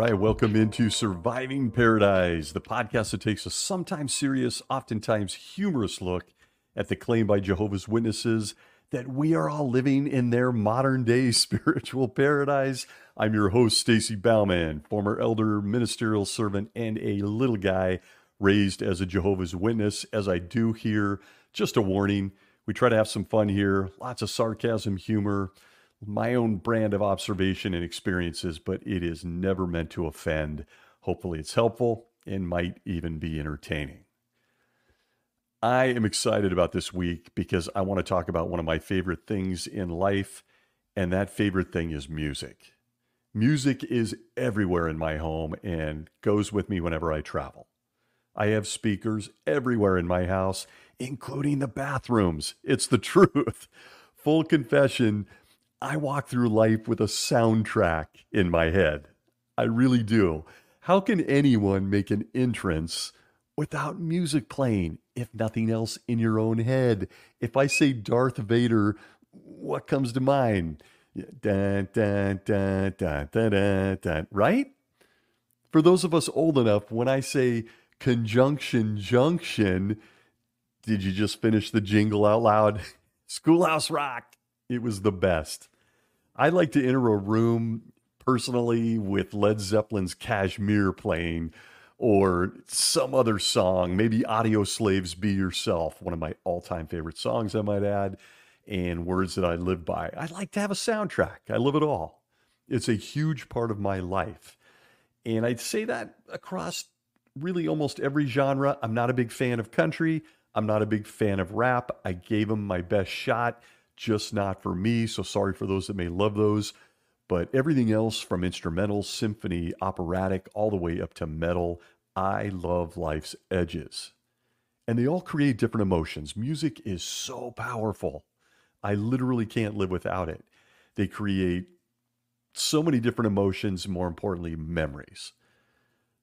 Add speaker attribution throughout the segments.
Speaker 1: right, welcome into Surviving Paradise, the podcast that takes a sometimes serious, oftentimes humorous look at the claim by Jehovah's Witnesses that we are all living in their modern day spiritual paradise. I'm your host, Stacy Bauman, former elder, ministerial servant, and a little guy raised as a Jehovah's Witness. As I do here, just a warning, we try to have some fun here, lots of sarcasm, humor, my own brand of observation and experiences, but it is never meant to offend. Hopefully it's helpful and might even be entertaining. I am excited about this week because I want to talk about one of my favorite things in life, and that favorite thing is music. Music is everywhere in my home and goes with me whenever I travel. I have speakers everywhere in my house, including the bathrooms. It's the truth. Full confession, I walk through life with a soundtrack in my head. I really do. How can anyone make an entrance without music playing, if nothing else in your own head? If I say Darth Vader, what comes to mind? Dun, dun, dun, dun, dun, dun, dun, right? For those of us old enough, when I say conjunction junction, did you just finish the jingle out loud? Schoolhouse Rock. It was the best. I like to enter a room personally with Led Zeppelin's Kashmir playing or some other song, maybe Audio Slave's Be Yourself, one of my all-time favorite songs, I might add, and words that I live by. I like to have a soundtrack. I love it all. It's a huge part of my life. And I'd say that across really almost every genre. I'm not a big fan of country. I'm not a big fan of rap. I gave them my best shot. Just not for me, so sorry for those that may love those. But everything else from instrumental, symphony, operatic, all the way up to metal, I love life's edges. And they all create different emotions. Music is so powerful. I literally can't live without it. They create so many different emotions, more importantly, memories.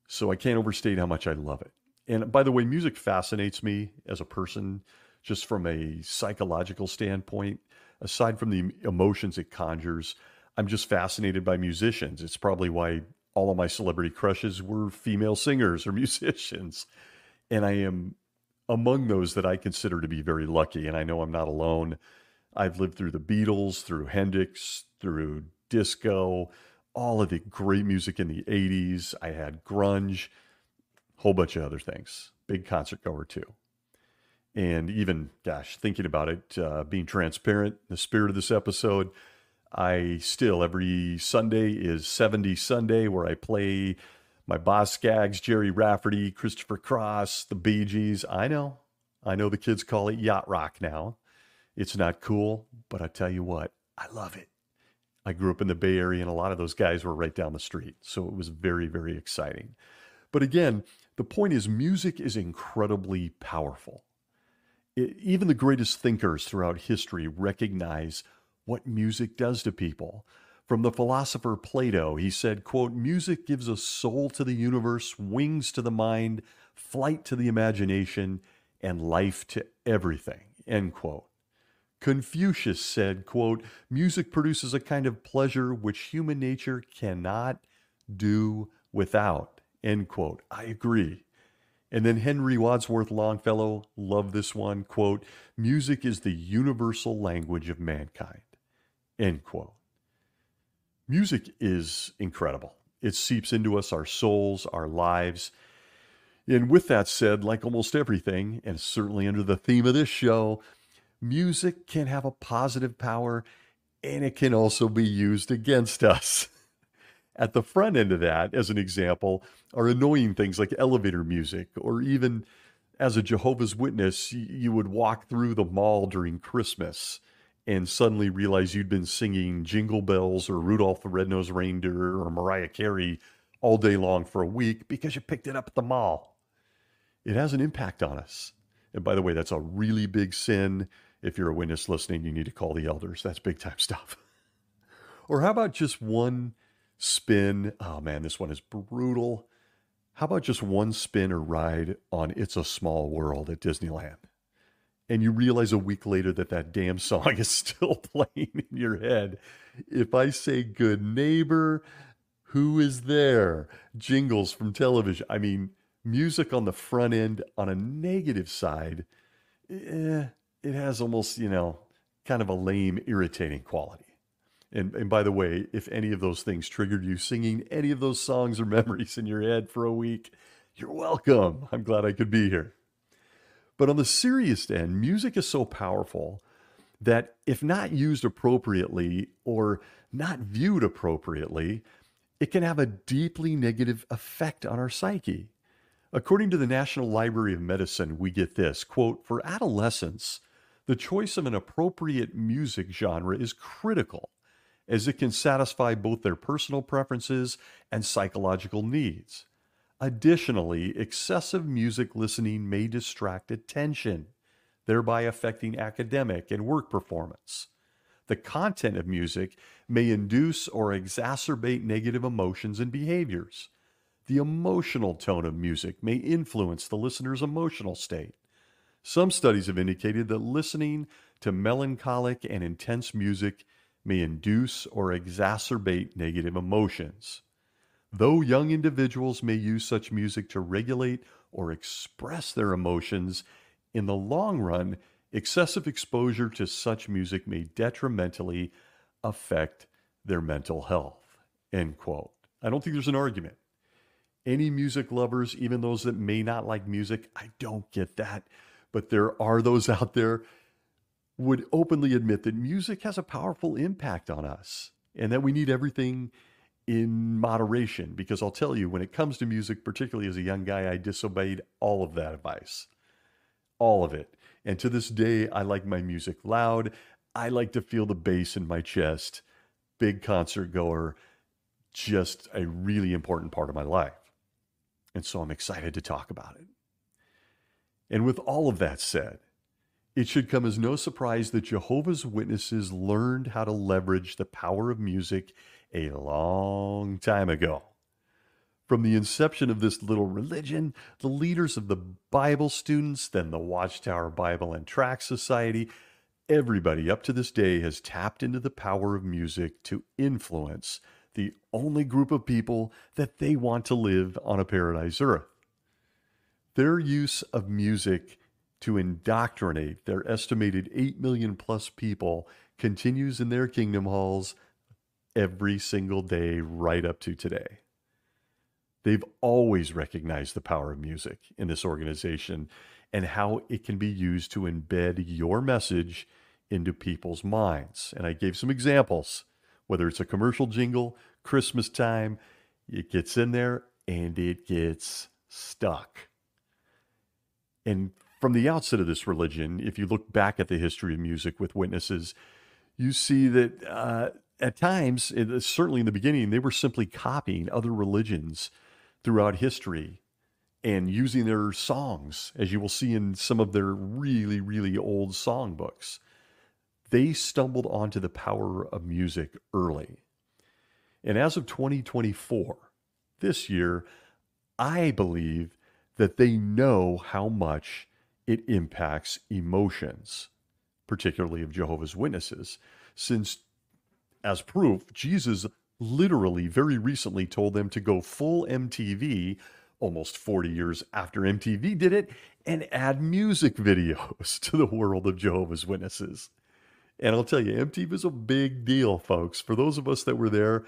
Speaker 1: So I can't overstate how much I love it. And by the way, music fascinates me as a person, just from a psychological standpoint. Aside from the emotions it conjures, I'm just fascinated by musicians. It's probably why all of my celebrity crushes were female singers or musicians. And I am among those that I consider to be very lucky. And I know I'm not alone. I've lived through the Beatles, through Hendrix, through disco, all of the great music in the 80s. I had grunge, whole bunch of other things. Big concert goer too. And even, gosh, thinking about it, being transparent, the spirit of this episode, I still, every Sunday is 70 Sunday, where I play my Boz Scaggs, Jerry Rafferty, Christopher Cross, the Bee Gees. I know the kids call it yacht rock now. It's not cool, but I tell you what, I love it. I grew up in the Bay Area, and a lot of those guys were right down the street. So it was very, very exciting. But again, the point is, music is incredibly powerful. Even the greatest thinkers throughout history recognize what music does to people. From the philosopher Plato, he said, quote, "Music gives a soul to the universe, wings to the mind, flight to the imagination, and life to everything," end quote. Confucius said, quote, "Music produces a kind of pleasure which human nature cannot do without," end quote. I agree. And then Henry Wadsworth Longfellow, love this one, quote, "Music is the universal language of mankind," end quote. Music is incredible. It seeps into us, our souls, our lives. And with that said, like almost everything, and certainly under the theme of this show, music can have a positive power, and it can also be used against us. At the front end of that, as an example, are annoying things like elevator music, or even as a Jehovah's Witness, you would walk through the mall during Christmas and suddenly realize you'd been singing Jingle Bells or Rudolph the Red-Nosed Reindeer or Mariah Carey all day long for a week because you picked it up at the mall. It has an impact on us. And by the way, that's a really big sin. If you're a witness listening, you need to call the elders. That's big time stuff. Or how about just one spin? Oh man, this one is brutal. How about just one spin or ride on It's a Small World at Disneyland? And you realize a week later that that damn song is still playing in your head. If I say Good Neighbor, Who is there? Jingles from television. I mean, music on the front end on a negative side, it has almost, kind of a lame, irritating quality. And by the way, if any of those things triggered you singing any of those songs or memories in your head for a week, you're welcome. I'm glad I could be here. But on the serious end, music is so powerful that if not used appropriately or not viewed appropriately, it can have a deeply negative effect on our psyche. According to the National Library of Medicine, we get this, quote, "For adolescents, the choice of an appropriate music genre is critical, as it can satisfy both their personal preferences and psychological needs. Additionally, excessive music listening may distract attention, thereby affecting academic and work performance. The content of music may induce or exacerbate negative emotions and behaviors. The emotional tone of music may influence the listener's emotional state. Some studies have indicated that listening to melancholic and intense music may induce or exacerbate negative emotions. Though young individuals may use such music to regulate or express their emotions, in the long run, excessive exposure to such music may detrimentally affect their mental health." End quote. I don't think there's an argument. Any music lovers, even those that may not like music, I don't get that, but there are those out there, would openly admit that music has a powerful impact on us and that we need everything in moderation. Because I'll tell you, when it comes to music, particularly as a young guy, I disobeyed all of that advice. All of it. And to this day, I like my music loud. I like to feel the bass in my chest. Big concert goer. Just a really important part of my life. And so I'm excited to talk about it. And with all of that said, it should come as no surprise that Jehovah's Witnesses learned how to leverage the power of music a long time ago. From the inception of this little religion, the leaders of the Bible students, then the Watchtower Bible and Tract Society, everybody up to this day has tapped into the power of music to influence the only group of people that they want to live on a paradise earth. Their use of music to indoctrinate their estimated 8 million plus people continues in their kingdom halls every single day right up to today. They've always recognized the power of music in this organization and how it can be used to embed your message into people's minds. And I gave some examples. Whether it's a commercial jingle, Christmas time, it gets in there and it gets stuck. And from the outset of this religion, if you look back at the history of music with witnesses, you see that at times, certainly in the beginning, they were simply copying other religions throughout history and using their songs, as you will see in some of their really, really old songbooks. They stumbled onto the power of music early. And as of 2024, this year, I believe that they know how much it impacts emotions, particularly of Jehovah's Witnesses, since, as proof, Jesus literally very recently told them to go full MTV, almost 40 years after MTV did it, and add music videos to the world of Jehovah's Witnesses. And I'll tell you, MTV is a big deal, folks. For those of us that were there,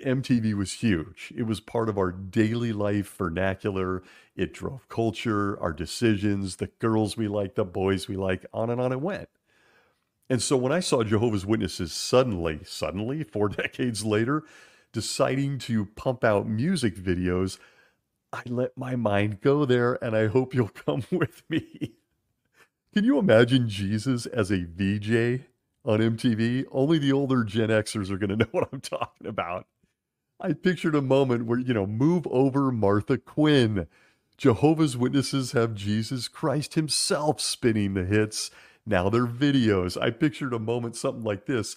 Speaker 1: MTV was huge. It was part of our daily life vernacular. It drove culture, our decisions, the girls we liked, the boys we liked, on it went. And so when I saw Jehovah's Witnesses suddenly, 4 decades later, deciding to pump out music videos, I let my mind go there, and I hope you'll come with me. Can you imagine Jesus as a VJ on MTV? Only the older Gen Xers are going to know what I'm talking about. I pictured a moment where, move over Martha Quinn. Jehovah's Witnesses have Jesus Christ himself spinning the hits. Now they're videos. I pictured a moment, something like this.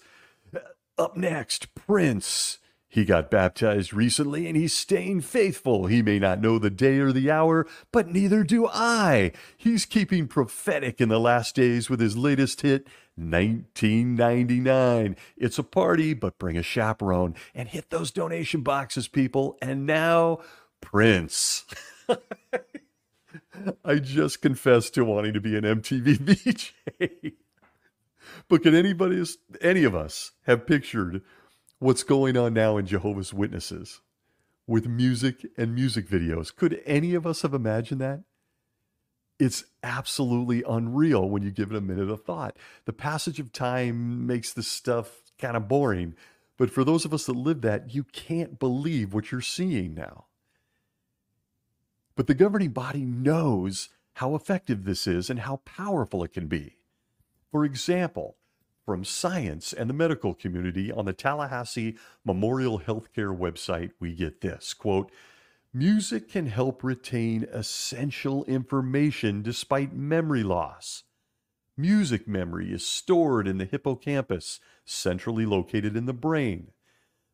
Speaker 1: Up next, Prince. He got baptized recently and he's staying faithful. He may not know the day or the hour, but neither do I. He's keeping prophetic in the last days with his latest hit, $19.99. It's a party, but bring a chaperone and hit those donation boxes, people. And now, Prince. I just confessed to wanting to be an MTV VJ. But can any of us have pictured what's going on now in Jehovah's Witnesses with music and music videos? Could any of us have imagined that? It's absolutely unreal when you give it a minute of thought. The passage of time makes this stuff kind of boring. But for those of us that live that, you can't believe what you're seeing now. But the governing body knows how effective this is and how powerful it can be. For example, from science and the medical community on the Tallahassee Memorial Healthcare website, we get this, quote, "Music can help retain essential information despite memory loss. Music memory is stored in the hippocampus, centrally located in the brain.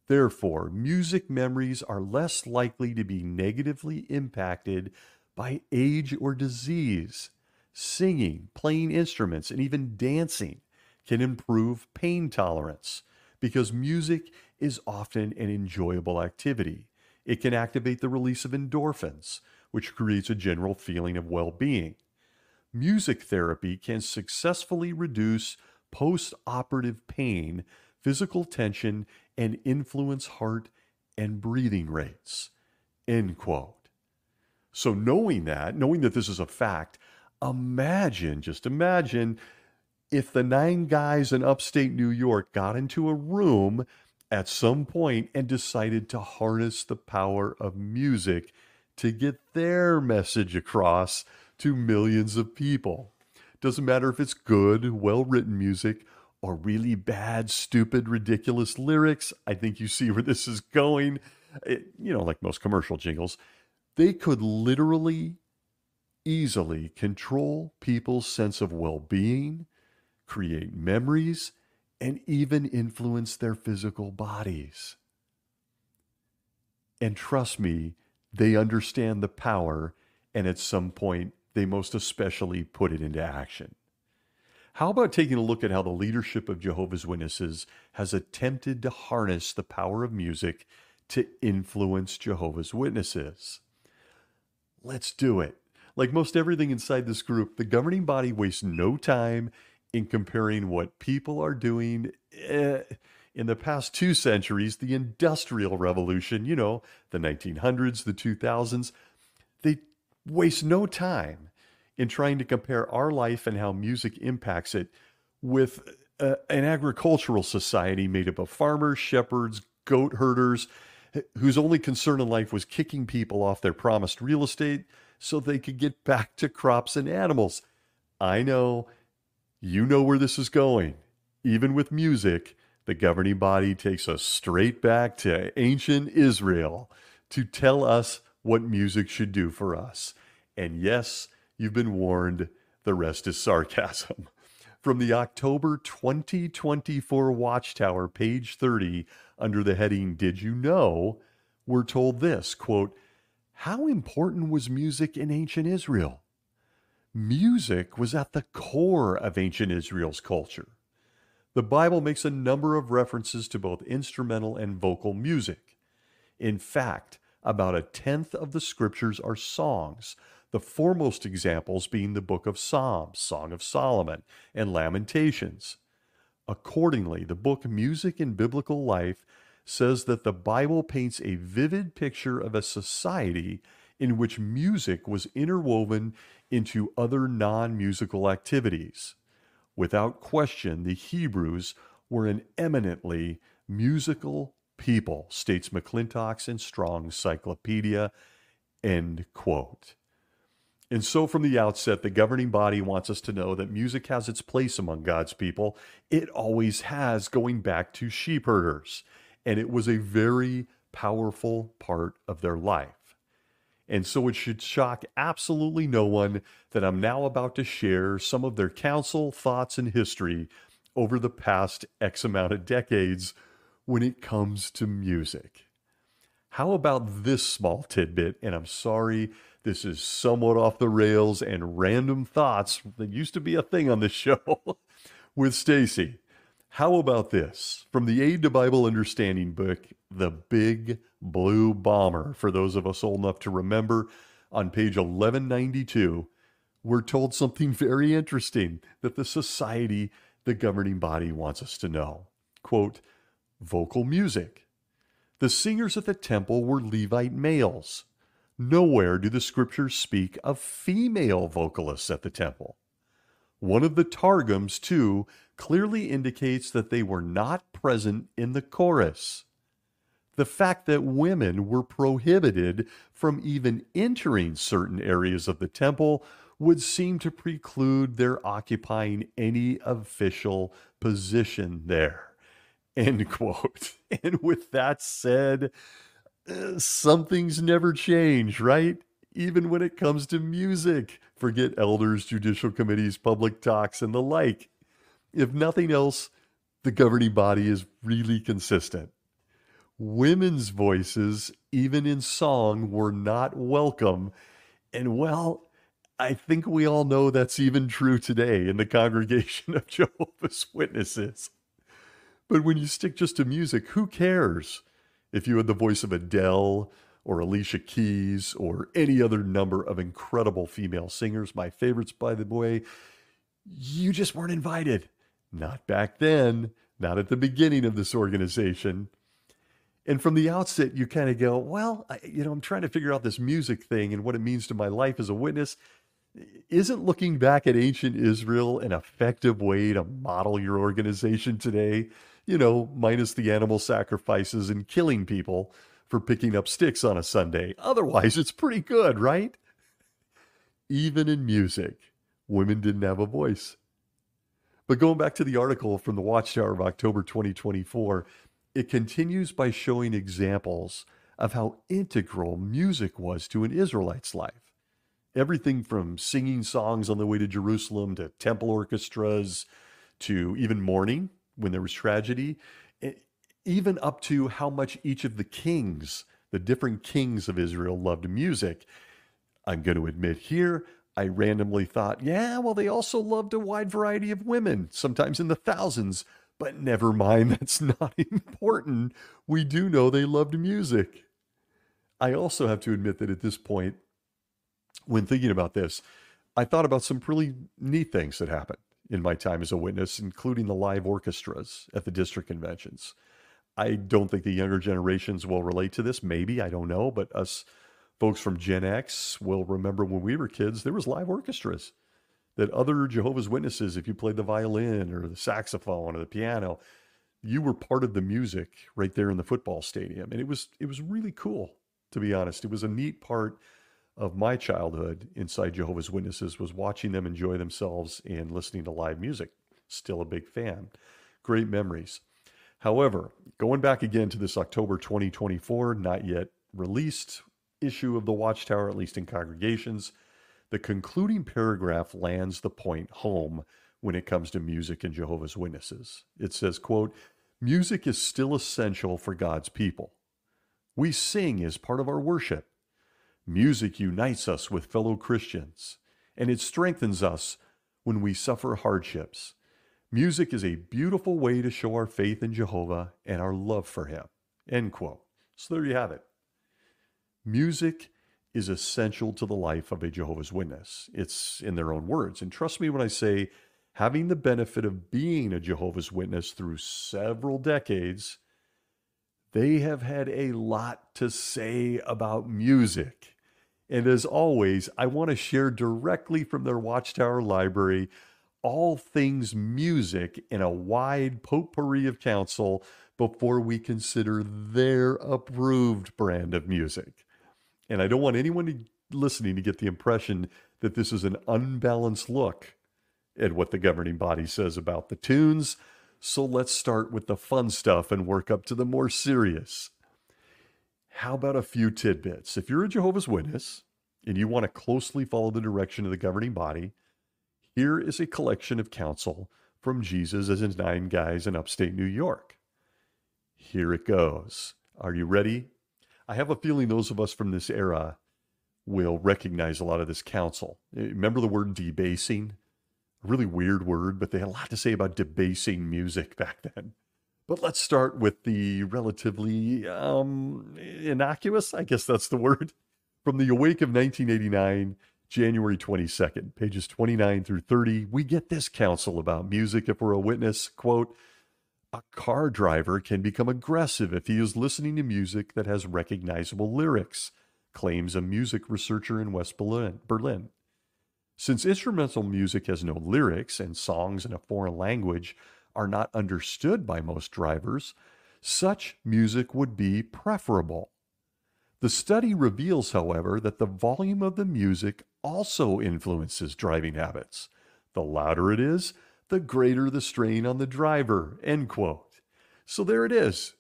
Speaker 1: Therefore, music memories are less likely to be negatively impacted by age or disease. Singing, playing instruments, and even dancing can improve pain tolerance because music is often an enjoyable activity. It can activate the release of endorphins, which creates a general feeling of well-being. Music therapy can successfully reduce post-operative pain, physical tension, and influence heart and breathing rates." End quote. So knowing that this is a fact, just imagine if the 9 guys in upstate New York got into a room at some point and decided to harness the power of music to get their message across to millions of people. Doesn't matter if it's good, well-written music or really bad, stupid, ridiculous lyrics. I think you see where this is going. Like most commercial jingles, they could literally, easily control people's sense of well-being, create memories, and even influence their physical bodies. And trust me, they understand the power, and at some point, they most especially put it into action. How about taking a look at how the leadership of Jehovah's Witnesses has attempted to harness the power of music to influence Jehovah's Witnesses? Let's do it. Like most everything inside this group, the governing body wastes no time in comparing what people are doing in the past 2 centuries, the Industrial Revolution, the 1900s, the 2000s. They waste no time in trying to compare our life and how music impacts it with an agricultural society made up of farmers, shepherds, goat herders, whose only concern in life was kicking people off their promised real estate so they could get back to crops and animals. I know, you know where this is going. Even with music, the governing body takes us straight back to ancient Israel to tell us what music should do for us. And yes, you've been warned, the rest is sarcasm. From the October 2024 Watchtower, page 30, under the heading, "Did You Know?" we're told this, quote, "How important was music in ancient Israel? Music was at the core of ancient Israel's culture. The Bible makes a number of references to both instrumental and vocal music. In fact, about 1/10 of the scriptures are songs, the foremost examples being the book of Psalms, Song of Solomon, and Lamentations. Accordingly, the book Music in Biblical Life says that the Bible paints a vivid picture of a society in which music was interwoven into other non-musical activities. Without question, the Hebrews were an eminently musical people," states McClintock's and Strong's Cyclopedia, end quote. And so from the outset, the governing body wants us to know that music has its place among God's people. It always has, going back to sheep herders. And it was a very powerful part of their life. And so it should shock absolutely no one that I'm now about to share some of their counsel, thoughts, and history over the past X amount of decades when it comes to music. How about this small tidbit? And I'm sorry, this is somewhat off the rails and random thoughts that used to be a thing on this show. with Stacy. How about this? From the Aid to Bible Understanding book, The Big Blue Bomber, for those of us old enough to remember, on page 1192, we're told something very interesting that the society, the governing body, wants us to know. Quote, vocal music. The singers at the temple were Levite males. Nowhere do the scriptures speak of female vocalists at the temple. One of the Targums, too, clearly indicates that they were not present in the chorus. The fact that women were prohibited from even entering certain areas of the temple would seem to preclude their occupying any official position there. End quote. And with that said, some things never change, right? Even when it comes to music. Forget elders, judicial committees, public talks, and the like. If nothing else, the governing body is really consistent. Women's voices, even in song, were not welcome. And well, I think we all know that's even true today in the congregation of Jehovah's Witnesses. But when you stick just to music, who cares if you had the voice of Adele or Alicia Keys or any other number of incredible female singers? My favorites, by the way, you just weren't invited. Not back then, not at the beginning of this organization. And from the outset, you kind of go, well, I'm trying to figure out this music thing and what it means to my life as a witness. Isn't looking back at ancient Israel an effective way to model your organization today? Minus the animal sacrifices and killing people for picking up sticks on a Sunday. Otherwise, it's pretty good, right? Even in music, women didn't have a voice. But going back to the article from the Watchtower of October 2024, it continues by showing examples of how integral music was to an Israelite's life. Everything from singing songs on the way to Jerusalem to temple orchestras to even mourning when there was tragedy, even up to how much each of the kings, the different kings of Israel, loved music. I'm going to admit here, I randomly thought, they also loved a wide variety of women, sometimes in the thousands, but never mind, that's not important. We do know they loved music. I also have to admit that at this point, when thinking about this, I thought about some really neat things that happened in my time as a witness, including the live orchestras at the district conventions. I don't think the younger generations will relate to this. Maybe, I don't know, but us folks from Gen X will remember when we were kids, there was live orchestras that other Jehovah's Witnesses, if you played the violin or the saxophone or the piano, you were part of the music right there in the football stadium. And it was really cool, to be honest. It was a neat part of my childhood inside Jehovah's Witnesses, was watching them enjoy themselves and listening to live music. Still a big fan. Great memories. However, going back again to this October 2024, not yet released issue of the Watchtower, at least in congregations, the concluding paragraph lands the point home when it comes to music and Jehovah's Witnesses. It says, quote, music is still essential for God's people. We sing as part of our worship. Music unites us with fellow Christians, and it strengthens us when we suffer hardships. Music is a beautiful way to show our faith in Jehovah and our love for him. End quote. So there you have it. Music is essential to the life of a Jehovah's Witness. It's in their own words. And trust me when I say, having the benefit of being a Jehovah's Witness through several decades, they have had a lot to say about music. And as always, I want to share directly from their Watchtower library all things music in a wide potpourri of counsel before we consider their approved brand of music. And I don't want anyone listening to get the impression that this is an unbalanced look at what the governing body says about the tunes. So let's start with the fun stuff and work up to the more serious. How about a few tidbits? If you're a Jehovah's Witness and you want to closely follow the direction of the governing body, here is a collection of counsel from Jesus as his 9 guys in upstate New York. Here it goes. Are you ready? I have a feeling those of us from this era will recognize a lot of this counsel. Remember the word debasing? A really weird word, but they had a lot to say about debasing music back then. But let's start with the relatively innocuous, I guess that's the word. From the Awake of 1989, January 22nd, pages 29 through 30, we get this counsel about music if we're a witness. Quote, a car driver can become aggressive if he is listening to music that has recognizable lyrics, claims a music researcher in West Berlin. Since instrumental music has no lyrics and songs in a foreign language are not understood by most drivers, such music would be preferable. The study reveals, however, that the volume of the music also influences driving habits. The louder it is, the greater the strain on the driver, end quote. So there it is.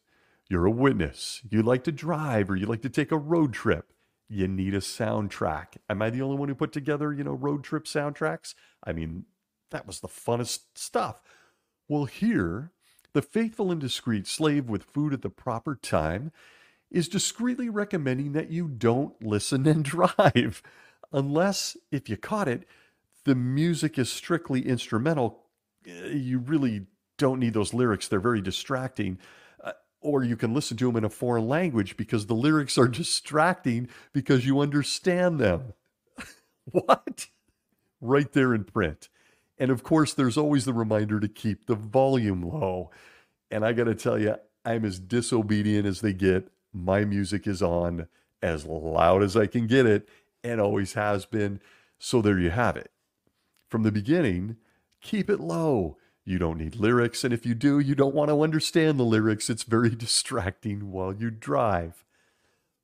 Speaker 1: You're a witness. You like to drive or you like to take a road trip. You need a soundtrack. Am I the only one who put together, road trip soundtracks? I mean, that was the funnest stuff. Well, here, the faithful and discreet slave with food at the proper time is discreetly recommending that you don't listen and drive. Unless, if you caught it, the music is strictly instrumental. You really don't need those lyrics. They're very distracting. Or you can listen to them in a foreign language because the lyrics are distracting because you understand them. What? Right there in print. And of course, there's always the reminder to keep the volume low. And I got to tell you, I'm as disobedient as they get. My music is on as loud as I can get it and always has been. So there you have it. From the beginning, keep it low. You don't need lyrics. And if you do, you don't want to understand the lyrics. It's very distracting while you drive.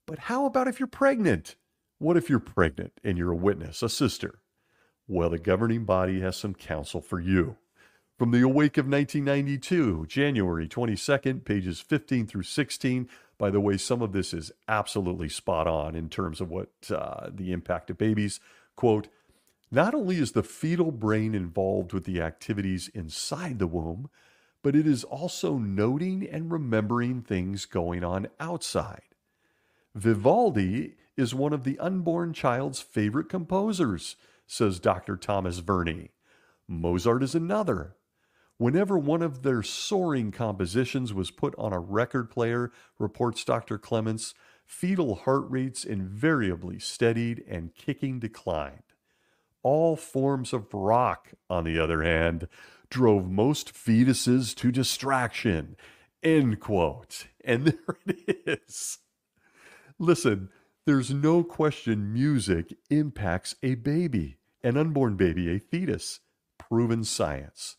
Speaker 1: But how about if you're pregnant? What if you're pregnant and you're a witness, a sister? Well, the governing body has some counsel for you. From the Awake of 1992, January 22nd, pages 15 through 16. By the way, some of this is absolutely spot on in terms of what the impact of babies. Quote, not only is the fetal brain involved with the activities inside the womb, but it is also noting and remembering things going on outside. Vivaldi is one of the unborn child's favorite composers, says Dr. Thomas Verney. Mozart is another. Whenever one of their soaring compositions was put on a record player, reports Dr. Clements, fetal heart rates invariably steadied and kicking declined. All forms of rock, on the other hand, drove most fetuses to distraction. End quote. And there it is. Listen, there's no question music impacts a baby, an unborn baby, a fetus. Proven science.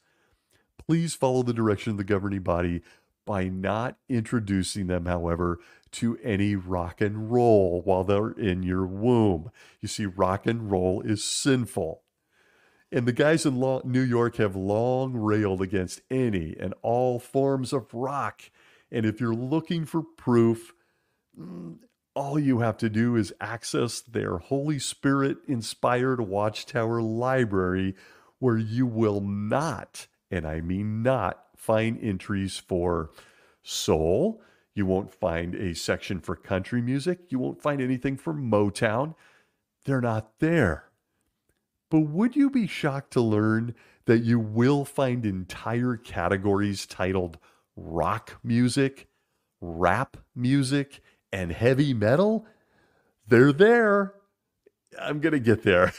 Speaker 1: Please follow the direction of the governing body by not introducing them, however, to any rock and roll while they're in your womb. You see, rock and roll is sinful. And the guys in New York have long railed against any and all forms of rock. And if you're looking for proof, all you have to do is access their Holy Spirit-inspired Watchtower library, where you will not, and I mean not, find entries for soul. You won't find a section for country music. You won't find anything for Motown. They're not there. But would you be shocked to learn that you will find entire categories titled rock music, rap music, and heavy metal? They're there. I'm going to get there.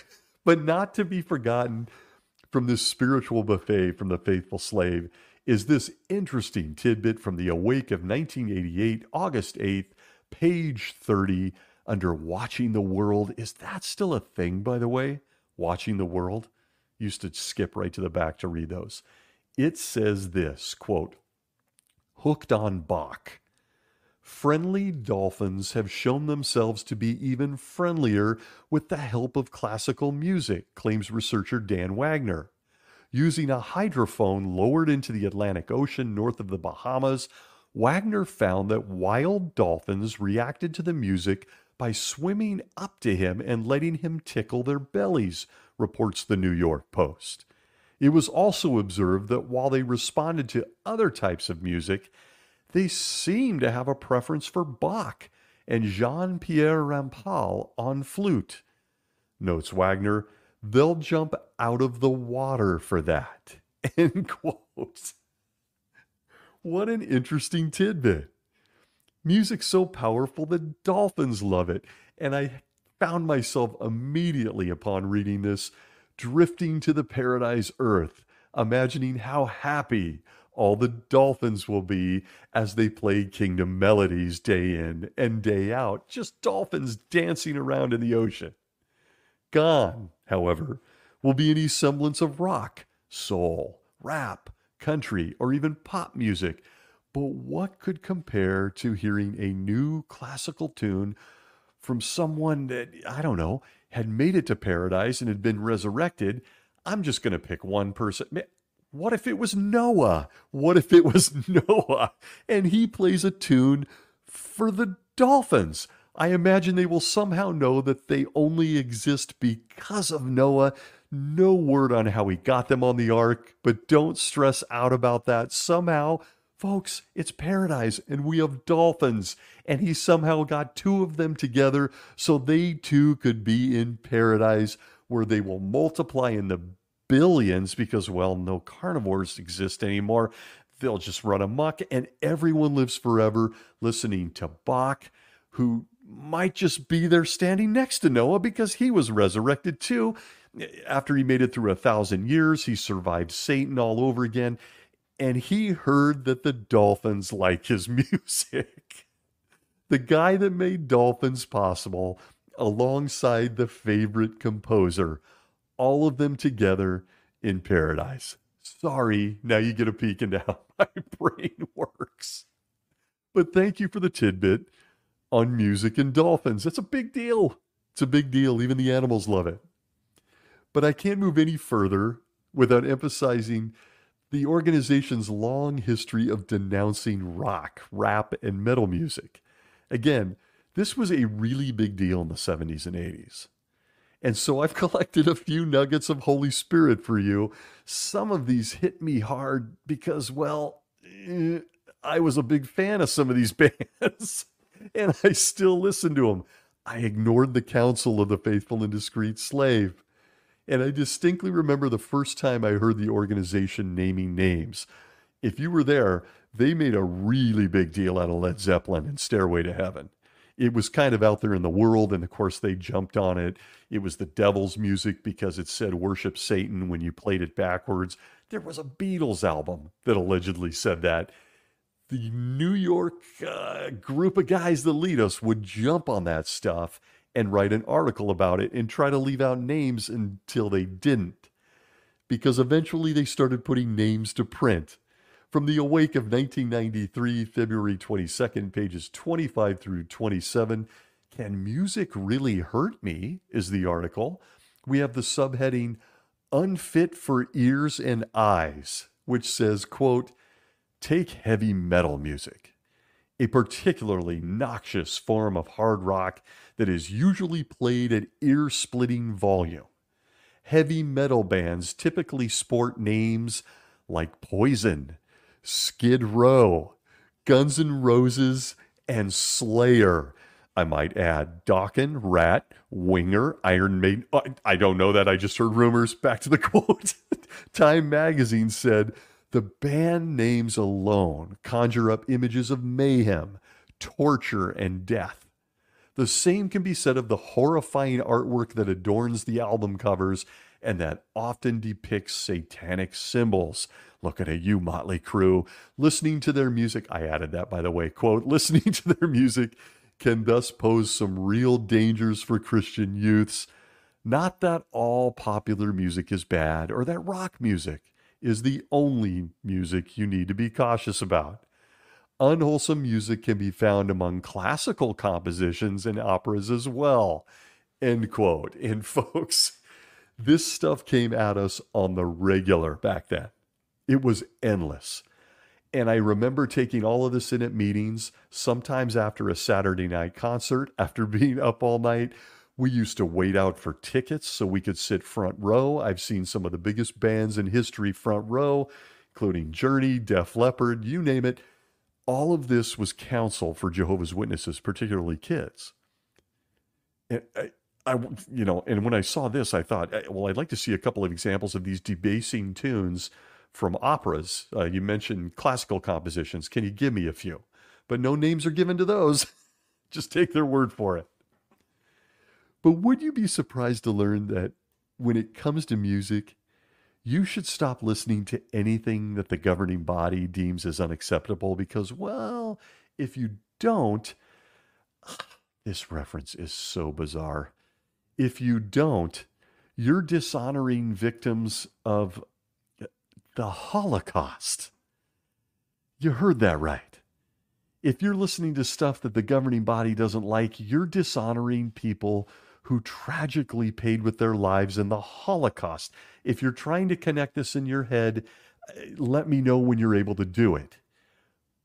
Speaker 1: But not to be forgotten from this spiritual buffet from the faithful slave is this interesting tidbit from the Awake of 1988, August 8th, page 30, under Watching the World. Is that still a thing, by the way? Watching the World? Used to skip right to the back to read those. It says this, quote, hooked on Bach. Friendly dolphins have shown themselves to be even friendlier with the help of classical music, claims researcher Dan Wagner. Using a hydrophone lowered into the Atlantic Ocean north of the Bahamas, Wagner found that wild dolphins reacted to the music by swimming up to him and letting him tickle their bellies, reports the New York Post. It was also observed that while they responded to other types of music, they seemed to have a preference for Bach and Jean-Pierre Rampal on flute. Notes Wagner, they'll jump out of the water for that. End quote. What an interesting tidbit. Music's so powerful that dolphins love it. And I found myself immediately upon reading this drifting to the paradise earth, imagining how happy all the dolphins will be as they play kingdom melodies day in and day out. Just dolphins dancing around in the ocean. Gone, however, will be any semblance of rock, soul, rap, country, or even pop music. But what could compare to hearing a new classical tune from someone that, I don't know, had made it to paradise and had been resurrected? I'm just going to pick one person. What if it was Noah? What if it was Noah and he plays a tune for the dolphins? I imagine they will somehow know that they only exist because of Noah. No word on how he got them on the ark, but don't stress out about that. Somehow, folks, it's paradise and we have dolphins, and he somehow got two of them together so they too could be in paradise where they will multiply in the billions because, well, no carnivores exist anymore. They'll just run amok and everyone lives forever listening to Bach, who might just be there standing next to Noah because he was resurrected too. After he made it through 1,000 years, he survived Satan all over again. And he heard that the dolphins like his music. The guy that made dolphins possible, alongside the favorite composer, all of them together in paradise. Sorry, now you get a peek into how my brain works. But thank you for the tidbit on music and dolphins. It's a big deal. It's a big deal. Even the animals love it. But I can't move any further without emphasizing the organization's long history of denouncing rock, rap, and metal music. Again, this was a really big deal in the 70s and 80s. And so I've collected a few nuggets of Holy Spirit for you. Some of these hit me hard because, well, I was a big fan of some of these bands, and I still listen to them. I ignored the counsel of the faithful and discreet slave. And I distinctly remember the first time I heard the organization naming names. If you were there, they made a really big deal out of Led Zeppelin and Stairway to Heaven. It was kind of out there in the world, and of course they jumped on it. It was the devil's music because it said worship Satan when you played it backwards. There was a Beatles album that allegedly said that. The New York group of guys that lead us would jump on that stuff and write an article about it and try to leave out names until they didn't. Because eventually they started putting names to print. From the Awake of 1993, February 22nd, pages 25 through 27, Can Music Really Hurt Me? Is the article. We have the subheading, Unfit for Ears and Eyes, which says, quote, Take heavy metal music, a particularly noxious form of hard rock that is usually played at ear-splitting volume. Heavy metal bands typically sport names like Poison, Skid Row, Guns N' Roses, and Slayer. I might add Dokken, Rat, Winger, Iron Maiden. I don't know that. I just heard rumors. Back to the quote. Time magazine said, the band names alone conjure up images of mayhem, torture, and death. The same can be said of the horrifying artwork that adorns the album covers and that often depicts satanic symbols. Looking at you, Motley Crue. Listening to their music, I added that by the way, quote, listening to their music can thus pose some real dangers for Christian youths. Not that all popular music is bad or that rock music is the only music you need to be cautious about. Unwholesome music can be found among classical compositions and operas as well. End quote. And folks, this stuff came at us on the regular back then. It was endless. And I remember taking all of this in at meetings, sometimes after a Saturday night concert, after being up all night. We used to wait out for tickets so we could sit front row. I've seen some of the biggest bands in history front row, including Journey, Def Leppard, you name it. All of this was counsel for Jehovah's Witnesses, particularly kids. And and when I saw this, I thought, well, I'd like to see a couple of examples of these debasing tunes from operas. You mentioned classical compositions. Can you give me a few? But no names are given to those. Just take their word for it. But would you be surprised to learn that when it comes to music, you should stop listening to anything that the governing body deems as unacceptable because, well, if you don't, this reference is so bizarre. If you don't, you're dishonoring victims of the Holocaust. You heard that right. If you're listening to stuff that the governing body doesn't like, you're dishonoring people who tragically paid with their lives in the Holocaust. If you're trying to connect this in your head, let me know when you're able to do it.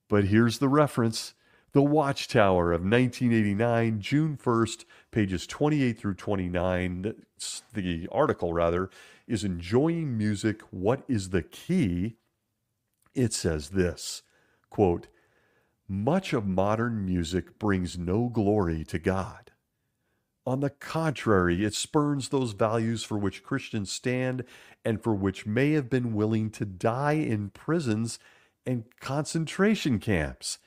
Speaker 1: But here's the reference. The Watchtower of 1989, June 1st, pages 28 through 29. The article, rather, is Enjoying Music, What is the Key? It says this, quote, much of modern music brings no glory to God. On the contrary, it spurns those values for which Christians stand and for which may have been willing to die in prisons and concentration camps.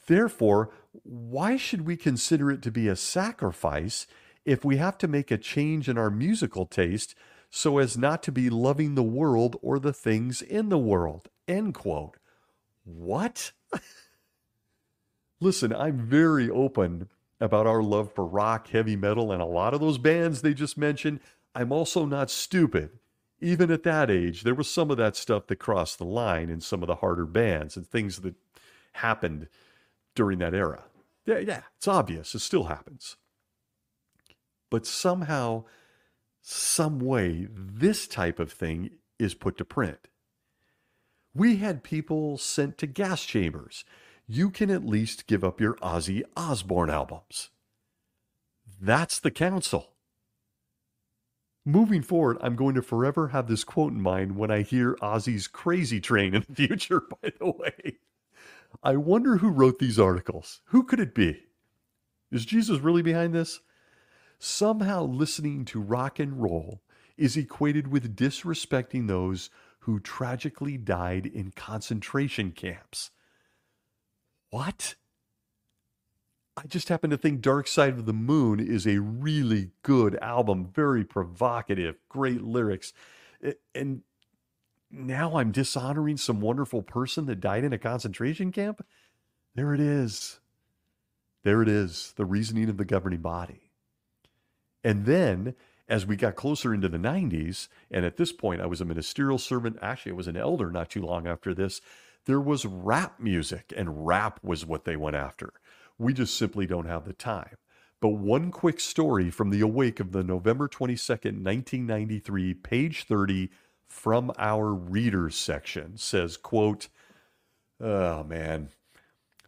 Speaker 1: Therefore, why should we consider it to be a sacrifice if we have to make a change in our musical taste so as not to be loving the world or the things in the world? End quote. What? Listen, I'm very open about our love for rock, heavy metal, and a lot of those bands they just mentioned. I'm also not stupid. Even at that age, there was some of that stuff that crossed the line in some of the harder bands and things that happened during that era. Yeah, it's obvious. It still happens. But somehow, some way, this type of thing is put to print. We had people sent to gas chambers. You can at least give up your Ozzy Osbourne albums. That's the counsel. Moving forward, I'm going to forever have this quote in mind when I hear Ozzy's Crazy Train in the future, by the way. I wonder who wrote these articles. Who could it be? Is Jesus really behind this? Somehow listening to rock and roll is equated with disrespecting those who tragically died in concentration camps. What? I just happen to think Dark Side of the Moon is a really good album, very provocative, great lyrics. And now I'm dishonoring some wonderful person that died in a concentration camp? There it is. There it is, the reasoning of the governing body. And then, as we got closer into the 90s, and at this point I was a ministerial servant, actually I was an elder not too long after this, there was rap music, and rap was what they went after. We just simply don't have the time. But one quick story from the Awake of the November 22nd, 1993, page 30, from our readers section says, quote, oh man,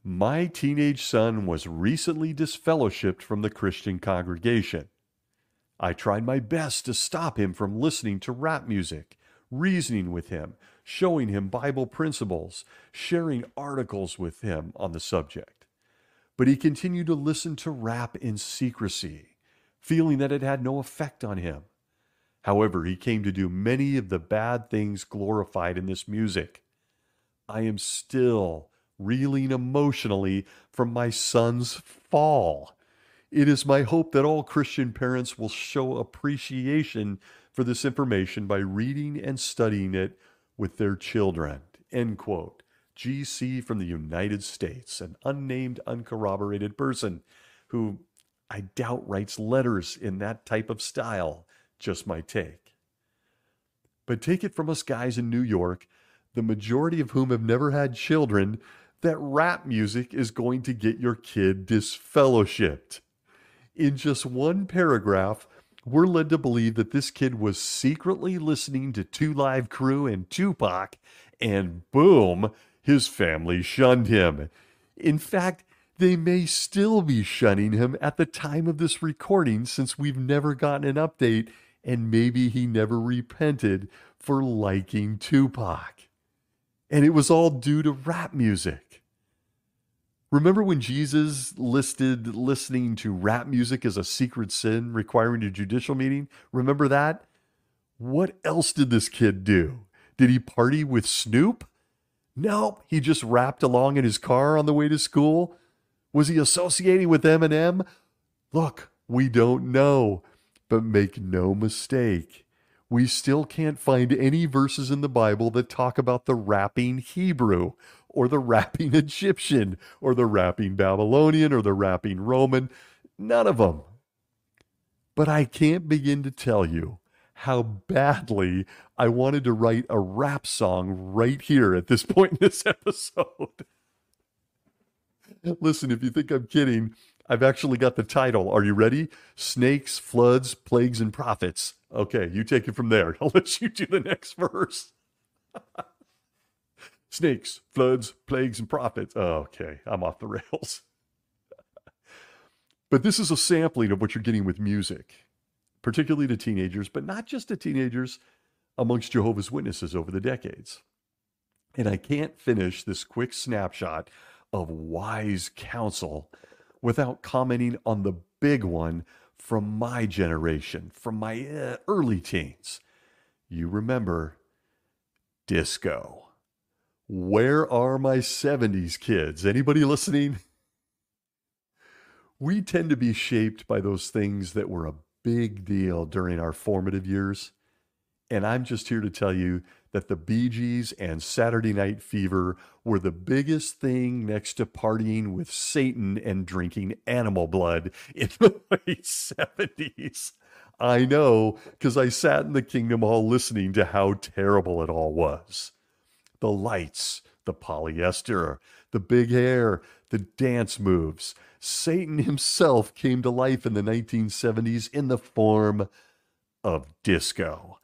Speaker 1: my teenage son was recently disfellowshipped from the Christian congregation. I tried my best to stop him from listening to rap music, reasoning with him, showing him Bible principles, sharing articles with him on the subject. But he continued to listen to rap in secrecy, feeling that it had no effect on him. However, he came to do many of the bad things glorified in this music. I am still reeling emotionally from my son's fall. It is my hope that all Christian parents will show appreciation for this information by reading and studying it with their children. End quote. GC from the United States, an unnamed, uncorroborated person who I doubt writes letters in that type of style. Just my take. But take it from us guys in New York, the majority of whom have never had children, that rap music is going to get your kid disfellowshipped. In just one paragraph, we're led to believe that this kid was secretly listening to 2 Live Crew and Tupac, and boom, his family shunned him. In fact, they may still be shunning him at the time of this recording since we've never gotten an update, and maybe he never repented for liking Tupac. And it was all due to rap music. Remember when Jesus listed listening to rap music as a secret sin requiring a judicial meeting? Remember that? What else did this kid do? Did he party with Snoop? No, he just rapped along in his car on the way to school. Was he associating with Eminem? Look, we don't know. But make no mistake, we still can't find any verses in the Bible that talk about the rapping Hebrew or the rapping Egyptian or the rapping Babylonian or the rapping Roman. None of them. But I can't begin to tell you how badly I wanted to write a rap song right here at this point in this episode. Listen, if you think I'm kidding, I've actually got the title. Are you ready? Snakes, Floods, Plagues, and Prophets. Okay, you take it from there. I'll let you do the next verse. Snakes, floods, plagues, and prophets. Oh, okay, I'm off the rails. But this is a sampling of what you're getting with music, particularly to teenagers, but not just to teenagers, amongst Jehovah's Witnesses over the decades. And I can't finish this quick snapshot of wise counsel without commenting on the big one from my generation, from my early teens. You remember disco. Where are my 70s kids? Anybody listening? We tend to be shaped by those things that were a big deal during our formative years. And I'm just here to tell you that the Bee Gees and Saturday Night Fever were the biggest thing next to partying with Satan and drinking animal blood in the late 70s. I know, because I sat in the Kingdom Hall listening to how terrible it all was. The lights, the polyester, the big hair, the dance moves. Satan himself came to life in the 1970s in the form of disco.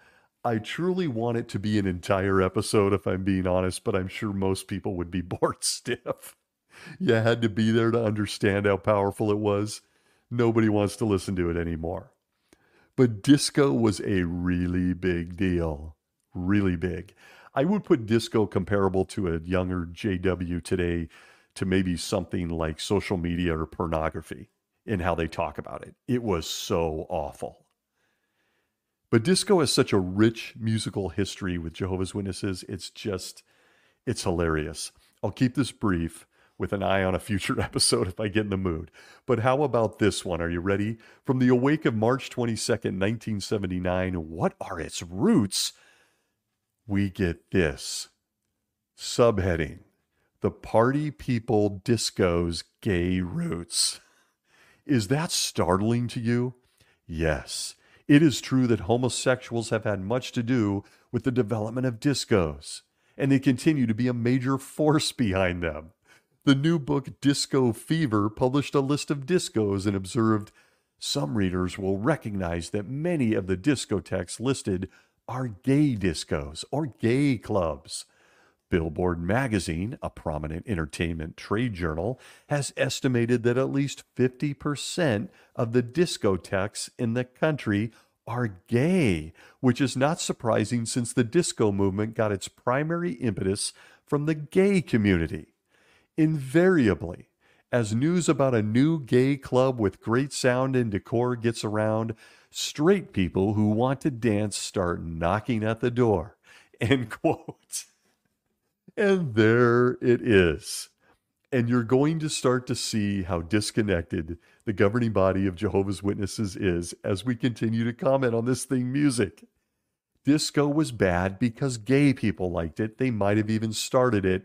Speaker 1: I truly want it to be an entire episode, if I'm being honest, but I'm sure most people would be bored stiff. You had to be there to understand how powerful it was. Nobody wants to listen to it anymore. But disco was a really big deal. Really big. I would put disco comparable to a younger JW today to maybe something like social media or pornography in how they talk about it. It was so awful. But disco has such a rich musical history with Jehovah's Witnesses. It's hilarious. I'll keep this brief with an eye on a future episode if I get in the mood. But how about this one? Are you ready? From the Awake of March 22nd, 1979, what are its roots? We get this. Subheading: The Party People Disco's Gay Roots. Is that startling to you? Yes. It is true that homosexuals have had much to do with the development of discos, and they continue to be a major force behind them. The new book, Disco Fever, published a list of discos and observed, some readers will recognize that many of the discotheques listed are gay discos or gay clubs. Billboard magazine, a prominent entertainment trade journal, has estimated that at least 50% of the discotheques in the country are gay, which is not surprising since the disco movement got its primary impetus from the gay community. Invariably, as news about a new gay club with great sound and decor gets around, straight people who want to dance start knocking at the door. End quote. And there it is. And you're going to start to see how disconnected the governing body of Jehovah's Witnesses is as we continue to comment on this thing, music. Disco was bad because gay people liked it. They might have even started it,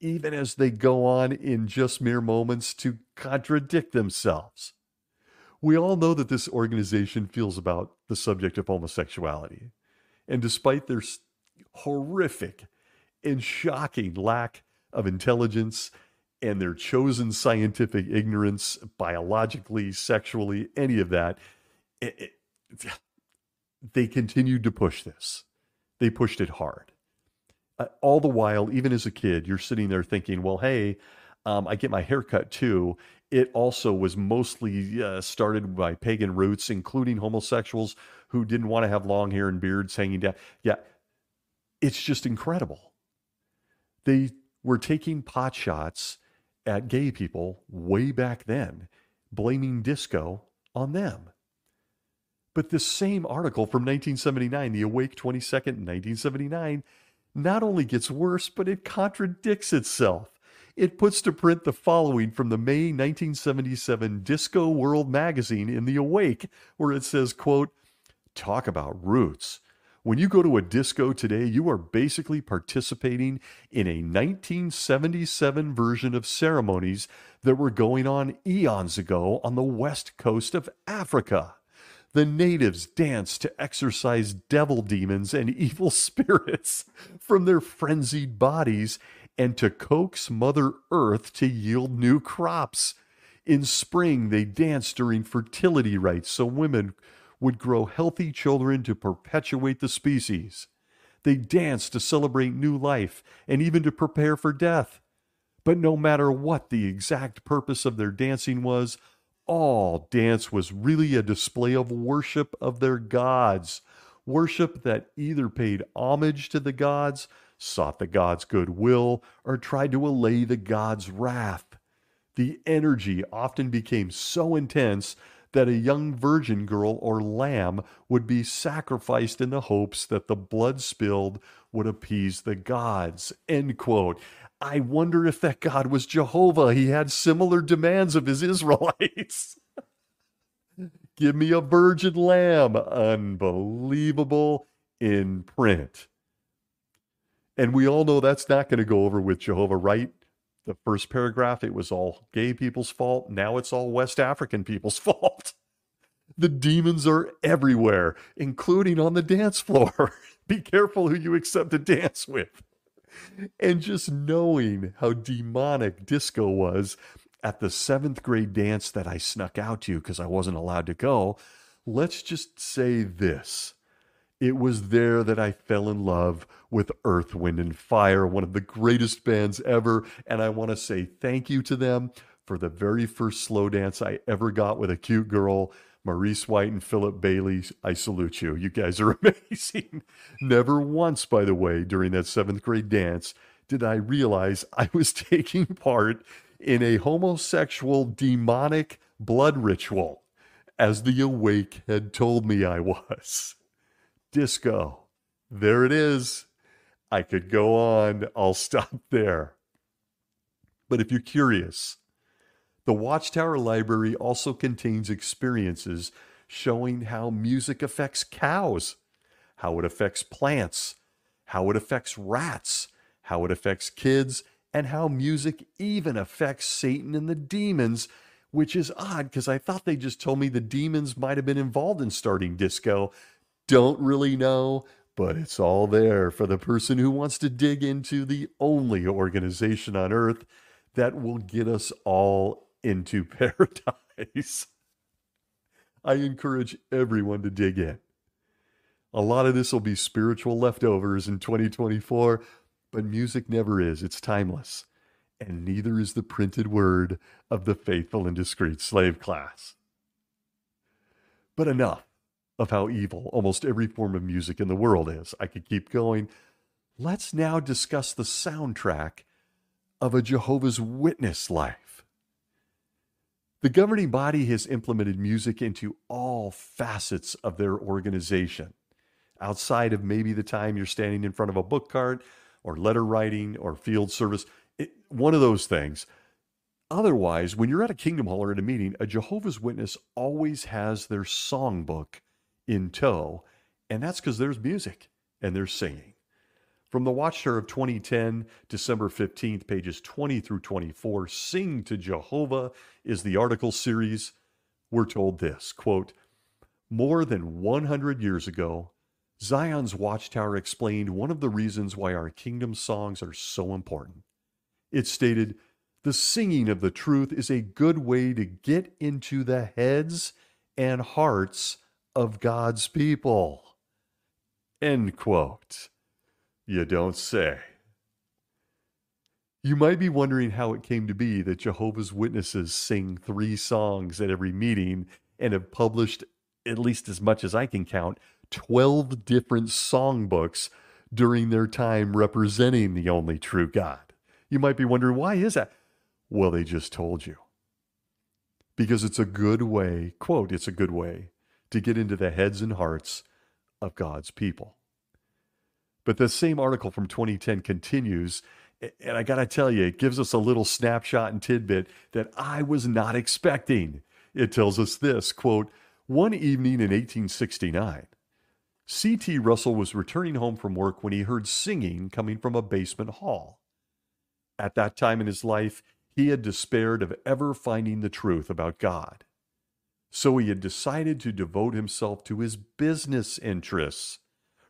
Speaker 1: even as they go on in just mere moments to contradict themselves. We all know that this organization feels about the subject of homosexuality. And despite their horrific and shocking lack of intelligence and their chosen scientific ignorance, biologically, sexually, any of that, they continued to push this. They pushed it hard. All the while, even as a kid, you're sitting there thinking, well, hey, I get my hair cut too. It also was mostly started by pagan roots, including homosexuals who didn't want to have long hair and beards hanging down. Yeah, it's just incredible. They were taking pot shots at gay people way back then, blaming disco on them. But this same article from 1979, the Awake 22nd, 1979, not only gets worse, but it contradicts itself. It puts to print the following from the May 1977 Disco World magazine in the Awake, where it says, quote, "Talk about roots. When you go to a disco today, you are basically participating in a 1977 version of ceremonies that were going on eons ago on the west coast of Africa. The natives danced to exorcise devil demons and evil spirits from their frenzied bodies and to coax Mother Earth to yield new crops. In spring, they danced during fertility rites so women would grow healthy children to perpetuate the species. They danced to celebrate new life and even to prepare for death. But no matter what the exact purpose of their dancing was, all dance was really a display of worship of their gods, worship that either paid homage to the gods, sought the gods' goodwill, or tried to allay the gods' wrath. The energy often became so intense that a young virgin girl or lamb would be sacrificed in the hopes that the blood spilled would appease the gods." End quote. I wonder if that God was Jehovah. He had similar demands of his Israelites. Give me a virgin lamb. Unbelievable in print. And we all know that's not going to go over with Jehovah, right? The first paragraph, it was all gay people's fault. Now it's all West African people's fault. The demons are everywhere, including on the dance floor. Be careful who you accept to dance with. And just knowing how demonic disco was at the 7th grade dance that I snuck out to because I wasn't allowed to go, let's just say this. It was there that I fell in love with Earth, Wind, and Fire, one of the greatest bands ever. And I want to say thank you to them for the very first slow dance I ever got with a cute girl, Maurice White and Philip Bailey. I salute you. You guys are amazing. Never once, by the way, during that 7th grade dance, did I realize I was taking part in a homosexual demonic blood ritual, as the Awake had told me I was. Disco. There it is. I could go on. I'll stop there. But if you're curious, the Watchtower Library also contains experiences showing how music affects cows, how it affects plants, how it affects rats, how it affects kids, and how music even affects Satan and the demons, which is odd because I thought they just told me the demons might have been involved in starting disco. Don't really know, but it's all there for the person who wants to dig into the only organization on earth that will get us all into paradise. I encourage everyone to dig in. A lot of this will be spiritual leftovers in 2024, but music never is. It's timeless. And neither is the printed word of the faithful and discreet slave class. But enough of how evil almost every form of music in the world is. I could keep going. Let's now discuss the soundtrack of a Jehovah's Witness life. The governing body has implemented music into all facets of their organization, outside of maybe the time you're standing in front of a book cart or letter writing or field service, one of those things. Otherwise, when you're at a Kingdom Hall or at a meeting, a Jehovah's Witness always has their songbook in tow, and that's because there's music and there's singing. From the Watchtower of 2010, December 15th, pages 20 through 24, Sing to Jehovah is the article series. We're told this, quote, "More than 100 years ago, Zion's Watchtower explained one of the reasons why our kingdom songs are so important. It stated, the singing of the truth is a good way to get into the heads and hearts of God's people." End quote. You don't say. You might be wondering how it came to be that Jehovah's Witnesses sing 3 songs at every meeting and have published, at least as much as I can count, 12 different songbooks during their time representing the only true God. You might be wondering, why is that? Well, they just told you. Because it's a good way, quote, it's a good way to get into the heads and hearts of God's people. But the same article from 2010 continues, and I got to tell you, it gives us a little snapshot and tidbit that I was not expecting. It tells us this, quote, one evening in 1869, C.T. Russell was returning home from work when he heard singing coming from a basement hall. At that time in his life, he had despaired of ever finding the truth about God. So he had decided to devote himself to his business interests,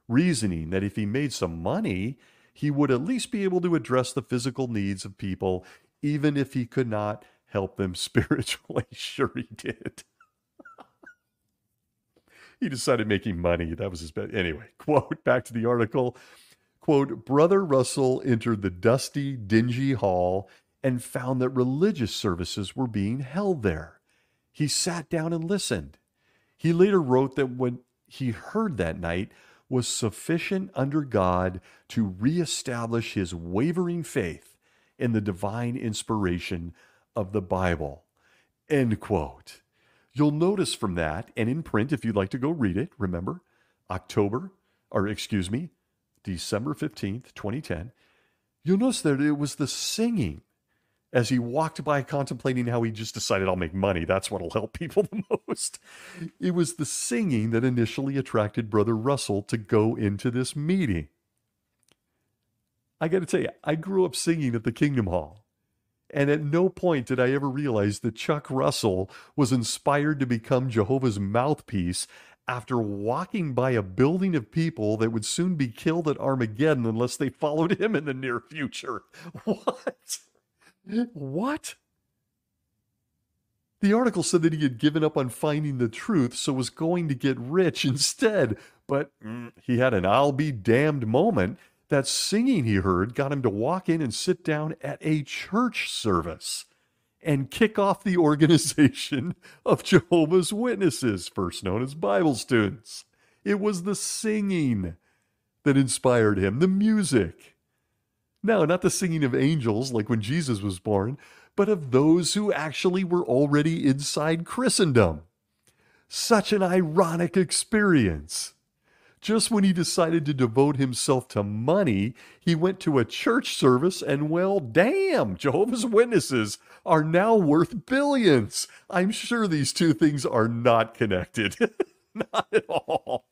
Speaker 1: reasoning that if he made some money, he would at least be able to address the physical needs of people, even if he could not help them spiritually. Sure he did. He decided making money. That was his best. Anyway, quote, back to the article. Quote, Brother Russell entered the dusty, dingy hall and found that religious services were being held there. He sat down and listened. He later wrote that what he heard that night was sufficient under God to reestablish his wavering faith in the divine inspiration of the Bible. End quote. You'll notice from that, and in print, if you'd like to go read it, remember, December 15th, 2010, you'll notice that it was the singing as he walked by contemplating how he just decided, I'll make money. That's what'll help people the most. It was the singing that initially attracted Brother Russell to go into this meeting. I got to tell you, I grew up singing at the Kingdom Hall. And at no point did I ever realize that Chuck Russell was inspired to become Jehovah's mouthpiece after walking by a building of people that would soon be killed at Armageddon unless they followed him in the near future. What? What? The article said that he had given up on finding the truth, so was going to get rich instead. But he had an I'll be damned moment. That singing he heard got him to walk in and sit down at a church service and kick off the organization of Jehovah's Witnesses, first known as Bible students. It was the singing that inspired him, the music. No, not the singing of angels like when Jesus was born, but of those who actually were already inside Christendom. Such an ironic experience. Just when he decided to devote himself to money, he went to a church service and, well, damn, Jehovah's Witnesses are now worth billions. I'm sure these two things are not connected. Not at all.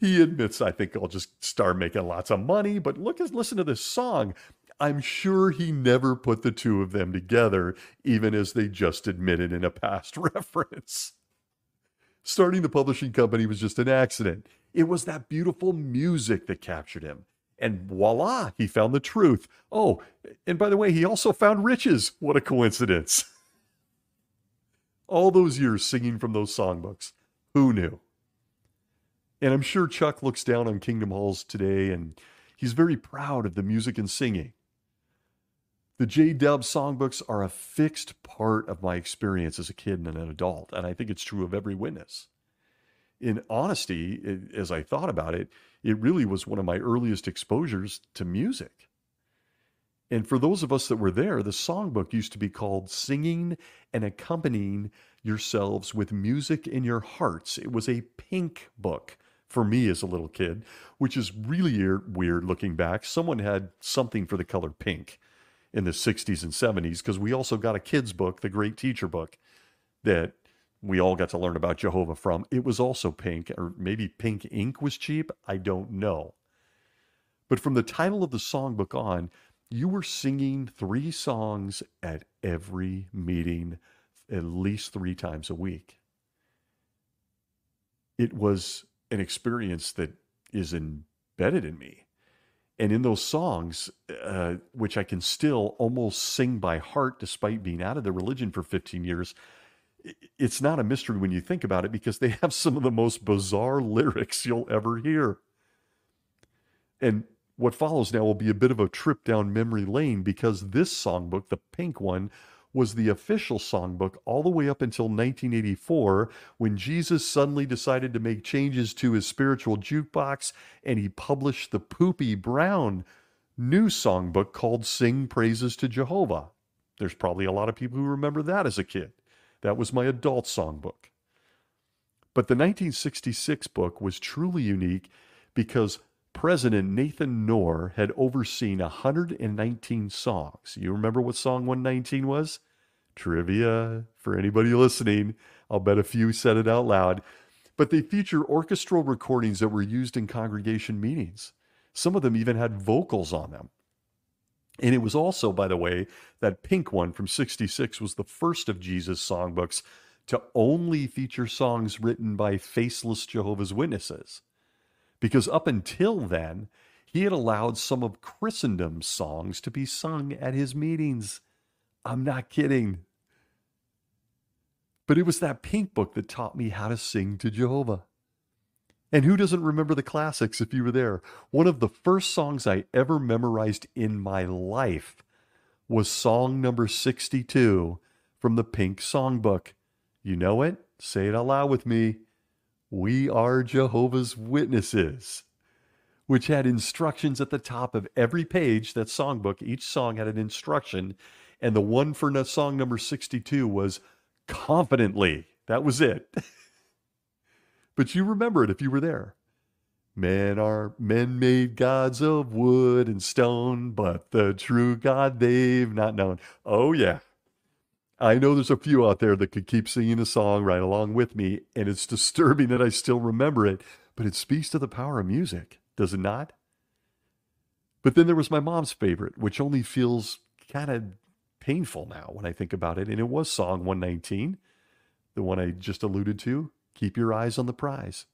Speaker 1: He admits, I think I'll just start making lots of money, but listen to this song. I'm sure he never put the two of them together, even as they just admitted in a past reference. Starting the publishing company was just an accident. It was that beautiful music that captured him. And voila, he found the truth. Oh, and by the way, he also found riches. What a coincidence. All those years singing from those songbooks. Who knew? And I'm sure Chuck looks down on Kingdom Halls today, and he's very proud of the music and singing. The J-Dub songbooks are a fixed part of my experience as a kid and an adult, and I think it's true of every witness. In honesty, as I thought about it, it really was one of my earliest exposures to music. And for those of us that were there, the songbook used to be called Singing and Accompanying Yourselves with Music in Your Hearts. It was a pink book for me as a little kid, which is really weird looking back. Someone had something for the color pink in the 60s and 70s, because we also got a kid's book, the Great Teacher book, that we all got to learn about Jehovah from. It was also pink, or maybe pink ink was cheap. I don't know. But from the title of the songbook on, you were singing 3 songs at every meeting, at least 3 times a week. It was an experience that is embedded in me. And in those songs, which I can still almost sing by heart despite being out of the religion for 15 years, it's not a mystery when you think about it, because they have some of the most bizarre lyrics you'll ever hear. And what follows now will be a bit of a trip down memory lane, because this songbook, the pink one, was the official songbook all the way up until 1984, when Jesus suddenly decided to make changes to his spiritual jukebox, and he published the poopy brown new songbook called Sing Praises to Jehovah. There's probably a lot of people who remember that as a kid. That was my adult songbook. But the 1966 book was truly unique because President Nathan Knorr had overseen 119 songs. You remember what song 119 was? Trivia for anybody listening. I'll bet a few said it out loud. But they feature orchestral recordings that were used in congregation meetings. Some of them even had vocals on them. And it was also, by the way, that pink one from 66 was the first of Jesus' songbooks to only feature songs written by faceless Jehovah's Witnesses. Because up until then, he had allowed some of Christendom's songs to be sung at his meetings. I'm not kidding. But it was that pink book that taught me how to sing to Jehovah. And who doesn't remember the classics if you were there? One of the first songs I ever memorized in my life was song number 62 from the Pink Songbook. You know it? Say it out loud with me. We are Jehovah's Witnesses, which had instructions at the top of every page, that songbook. Each song had an instruction. And the one for song number 62 was confidently. That was it. But you remember it if you were there. Men made gods of wood and stone, but the true God they've not known. Oh, yeah. I know there's a few out there that could keep singing the song right along with me, and it's disturbing that I still remember it, but it speaks to the power of music, does it not? But then there was my mom's favorite, which only feels kind of painful now when I think about it, and it was song 119, the one I just alluded to. Keep Your Eyes on the Prize,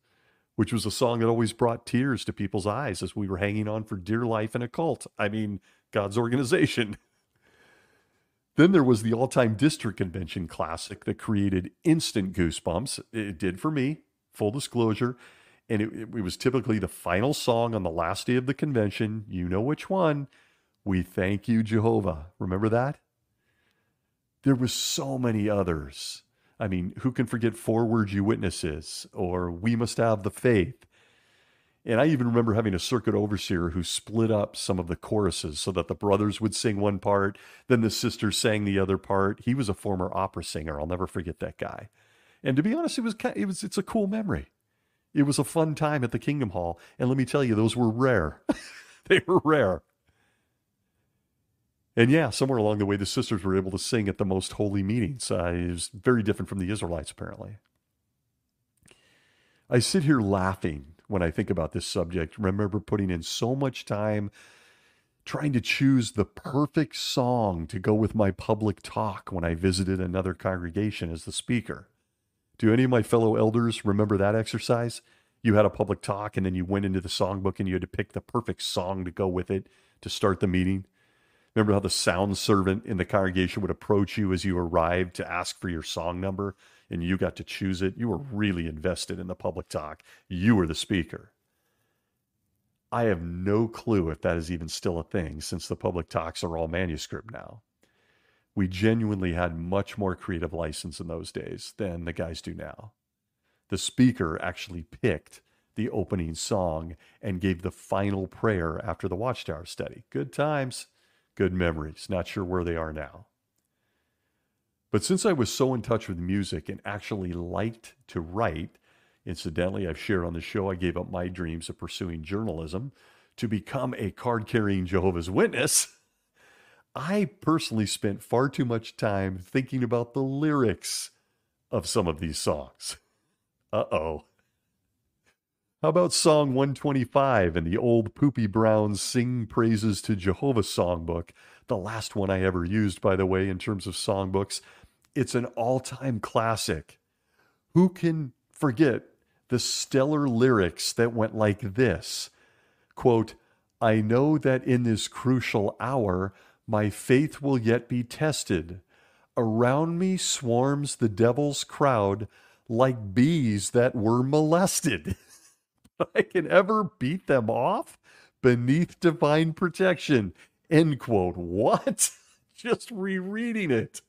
Speaker 1: which was a song that always brought tears to people's eyes as we were hanging on for dear life in a cult. I mean, God's organization. Then there was the all-time district convention classic that created instant goosebumps. It did for me, full disclosure. And it was typically the final song on the last day of the convention. You know which one. We Thank You, Jehovah. Remember that? There was so many others. I mean, who can forget Forward You Witnesses or We Must Have the Faith? And I even remember having a circuit overseer who split up some of the choruses so that the brothers would sing one part, then the sisters sang the other part. He was a former opera singer. I'll never forget that guy. And to be honest, it's a cool memory. It was a fun time at the Kingdom Hall. And let me tell you, those were rare. They were rare. And yeah, somewhere along the way, the sisters were able to sing at the most holy meetings. It was very different from the Israelites, apparently. I sit here laughing when I think about this subject. Remember putting in so much time trying to choose the perfect song to go with my public talk when I visited another congregation as the speaker. Do any of my fellow elders remember that exercise? You had a public talk and then you went into the songbook and you had to pick the perfect song to go with it to start the meeting. Remember how the sound servant in the congregation would approach you as you arrived to ask for your song number, and you got to choose it? You were really invested in the public talk. You were the speaker. I have no clue if that is even still a thing, since the public talks are all manuscript now. We genuinely had much more creative license in those days than the guys do now. The speaker actually picked the opening song and gave the final prayer after the Watchtower study. Good times. Good memories. Not sure where they are now. But since I was so in touch with music and actually liked to write, incidentally, I've shared on the show, I gave up my dreams of pursuing journalism to become a card-carrying Jehovah's Witness. I personally spent far too much time thinking about the lyrics of some of these songs. Uh-oh. How about Song 125 in the old Poopy Brown's Sing Praises to Jehovah songbook? The last one I ever used, by the way, in terms of songbooks. It's an all-time classic. Who can forget the stellar lyrics that went like this? Quote, I know that in this crucial hour, my faith will yet be tested. Around me swarms the devil's crowd like bees that were molested. I can ever beat them off beneath divine protection. End quote. What? Just rereading it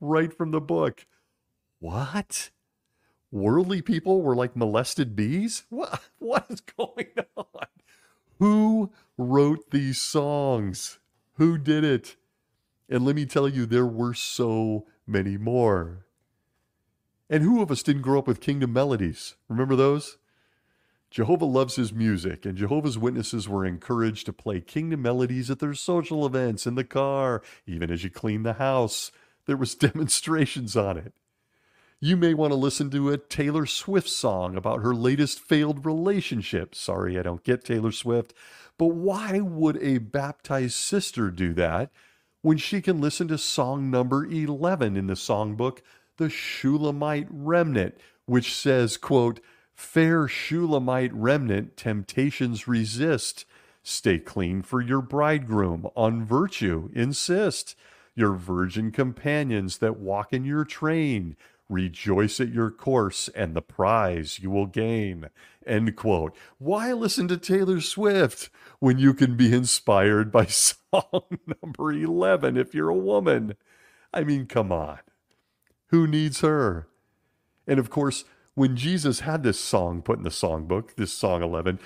Speaker 1: right from the book. What? Worldly people were like molested bees? What is going on? Who wrote these songs? Who did it? And let me tell you, there were so many more. And who of us didn't grow up with Kingdom melodies? Remember those? Jehovah loves his music, and Jehovah's Witnesses were encouraged to play Kingdom melodies at their social events, in the car, even as you clean the house. There was demonstrations on it. You may want to listen to a Taylor Swift song about her latest failed relationship. Sorry, I don't get Taylor Swift. But why would a baptized sister do that when she can listen to song number 11 in the songbook, the Shulamite Remnant, which says, quote, "Fair Shulamite remnant, temptations resist. Stay clean for your bridegroom, on virtue insist. Your virgin companions that walk in your train, rejoice at your course and the prize you will gain." End quote. Why listen to Taylor Swift when you can be inspired by song number 11 if you're a woman? I mean, come on. Who needs her? And of course, when Jesus had this song put in the songbook, this song 11,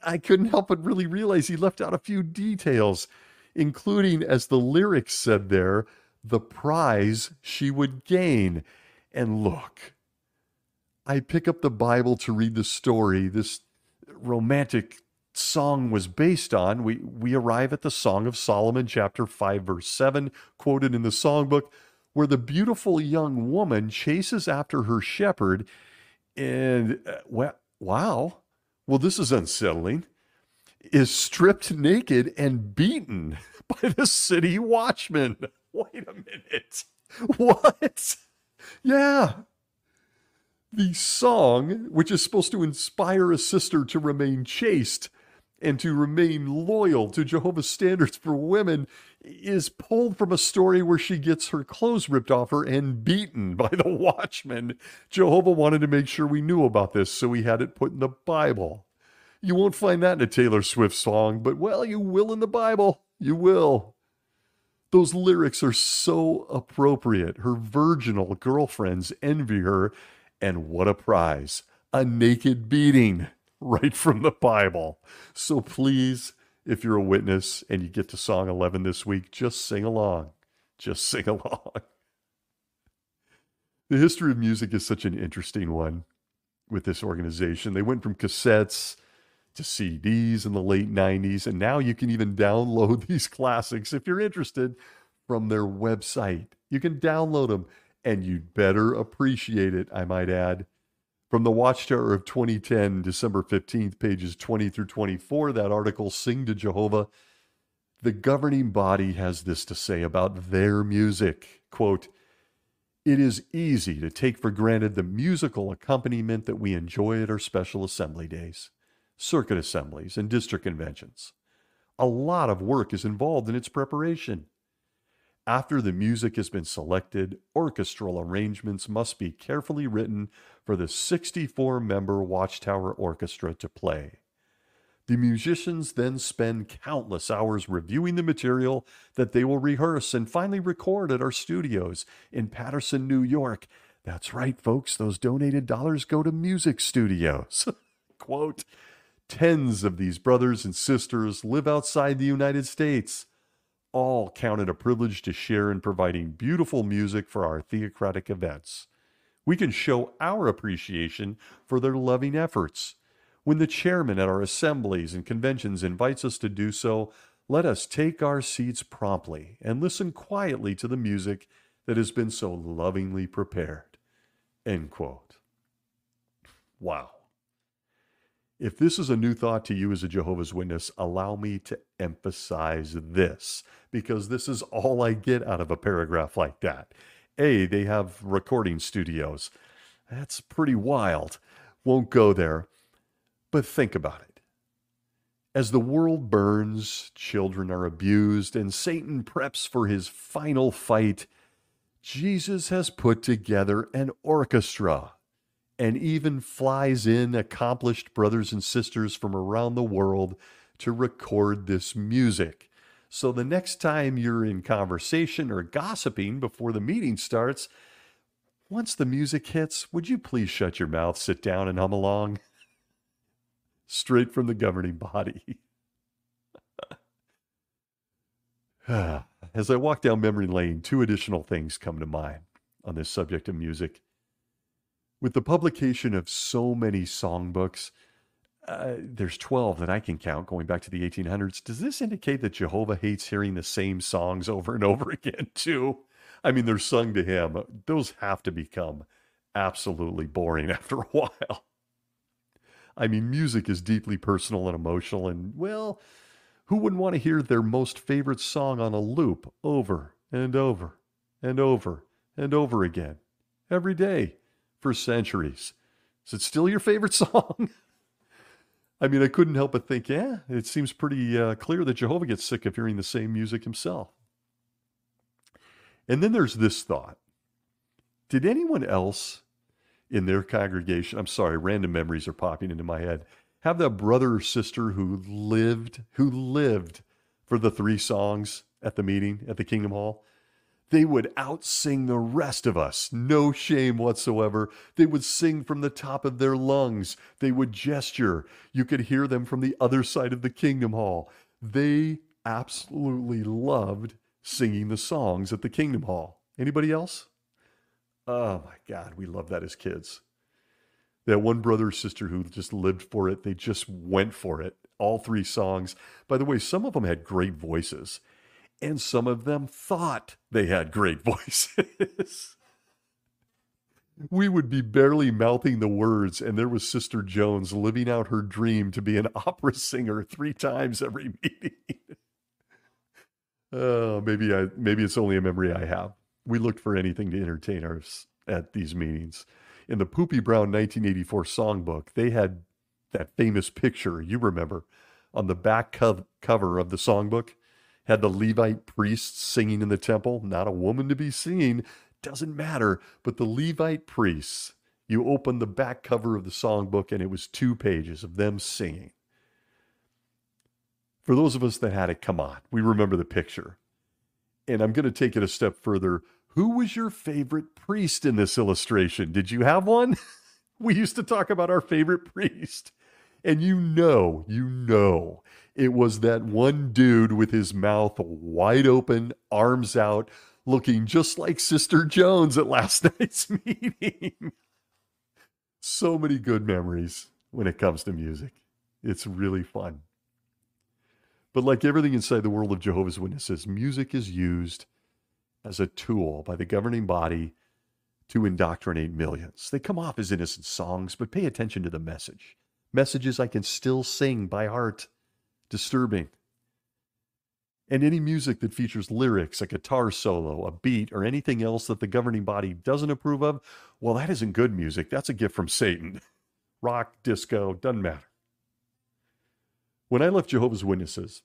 Speaker 1: I couldn't help but really realize he left out a few details, including, as the lyrics said there, the prize she would gain. And look, I pick up the Bible to read the story this romantic song was based on. We arrive at the Song of Solomon, chapter 5, verse 7, quoted in the songbook, where the beautiful young woman chases after her shepherd and, wow, well, this is unsettling, is stripped naked and beaten by the city watchman. Wait a minute. What? Yeah. The song, which is supposed to inspire a sister to remain chaste and to remain loyal to Jehovah's standards for women, is pulled from a story where she gets her clothes ripped off her and beaten by the watchman. Jehovah wanted to make sure we knew about this, so he had it put in the Bible. You won't find that in a Taylor Swift song, but, well, you will in the Bible. You will. Those lyrics are so appropriate. Her virginal girlfriends envy her, and what a prize. A naked beating. Right from the Bible. So please, if you're a witness and you get to Song 11 this week, just sing along. Just sing along. The history of music is such an interesting one with this organization. They went from cassettes to CDs in the late 90s, and now you can even download these classics if you're interested from their website. You can download them, and you'd better appreciate it, I might add. From the Watchtower of 2010, December 15th, pages 20 through 24, that article, Sing to Jehovah, the governing body has this to say about their music. Quote, "It is easy to take for granted the musical accompaniment that we enjoy at our special assembly days, circuit assemblies, and district conventions. A lot of work is involved in its preparation. After the music has been selected, orchestral arrangements must be carefully written for the 64-member Watchtower Orchestra to play. The musicians then spend countless hours reviewing the material that they will rehearse and finally record at our studios in Paterson, New York." That's right, folks. Those donated dollars go to music studios. Quote, "Tens of these brothers and sisters live outside the United States. All count it a privilege to share in providing beautiful music for our theocratic events. We can show our appreciation for their loving efforts. When the chairman at our assemblies and conventions invites us to do so, let us take our seats promptly and listen quietly to the music that has been so lovingly prepared." End quote. Wow. If this is a new thought to you as a Jehovah's Witness, allow me to emphasize this, because this is all I get out of a paragraph like that. A, they have recording studios. That's pretty wild. Won't go there. But think about it. As the world burns, children are abused, and Satan preps for his final fight, Jesus has put together an orchestra and even flies in accomplished brothers and sisters from around the world to record this music. So the next time you're in conversation or gossiping before the meeting starts, once the music hits, would you please shut your mouth, sit down, and hum along? Straight from the governing body. As I walk down memory lane, two additional things come to mind on this subject of music. With the publication of so many songbooks, there's 12 that I can count going back to the 1800s. Does this indicate that Jehovah hates hearing the same songs over and over again, too? I mean, they're sung to him. Those have to become absolutely boring after a while. I mean, music is deeply personal and emotional, and, well, who wouldn't want to hear their most favorite song on a loop over and over and over and over again every day for centuries? Is it still your favorite song? I mean, I couldn't help but think, yeah, it seems pretty clear that Jehovah gets sick of hearing the same music himself. And then there's this thought. Did anyone else in their congregation, I'm sorry, random memories are popping into my head, have that brother or sister who lived for the 3 songs at the meeting at the Kingdom Hall? They would outsing the rest of us. No shame whatsoever. They would sing from the top of their lungs. They would gesture. You could hear them from the other side of the Kingdom Hall. They absolutely loved singing the songs at the Kingdom Hall. Anybody else? Oh my God, we loved that as kids. That one brother or sister who just lived for it. They just went for it. All 3 songs. By the way, some of them had great voices. And some of them thought they had great voices. We would be barely mouthing the words, and there was Sister Jones living out her dream to be an opera singer 3 times every meeting. Maybe it's only a memory I have. We looked for anything to entertain us at these meetings. In the Poopy Brown 1984 songbook, they had that famous picture, you remember, on the back cover of the songbook. Had the Levite priests singing in the temple. Not a woman to be seen. Doesn't matter. But the Levite priests, you open the back cover of the songbook and it was 2 pages of them singing. For those of us that had it, come on. We remember the picture. And I'm going to take it a step further. Who was your favorite priest in this illustration? Did you have one? We used to talk about our favorite priest. And you know, it was that one dude with his mouth wide open, arms out, looking just like Sister Jones at last night's meeting. So many good memories when it comes to music. It's really fun. But like everything inside the world of Jehovah's Witnesses, music is used as a tool by the governing body to indoctrinate millions. They come off as innocent songs, but pay attention to the message. Messages I can still sing by heart. Disturbing. And any music that features lyrics, a guitar solo, a beat, or anything else that the governing body doesn't approve of, well, that isn't good music. That's a gift from Satan. Rock, disco, doesn't matter. When I left Jehovah's Witnesses,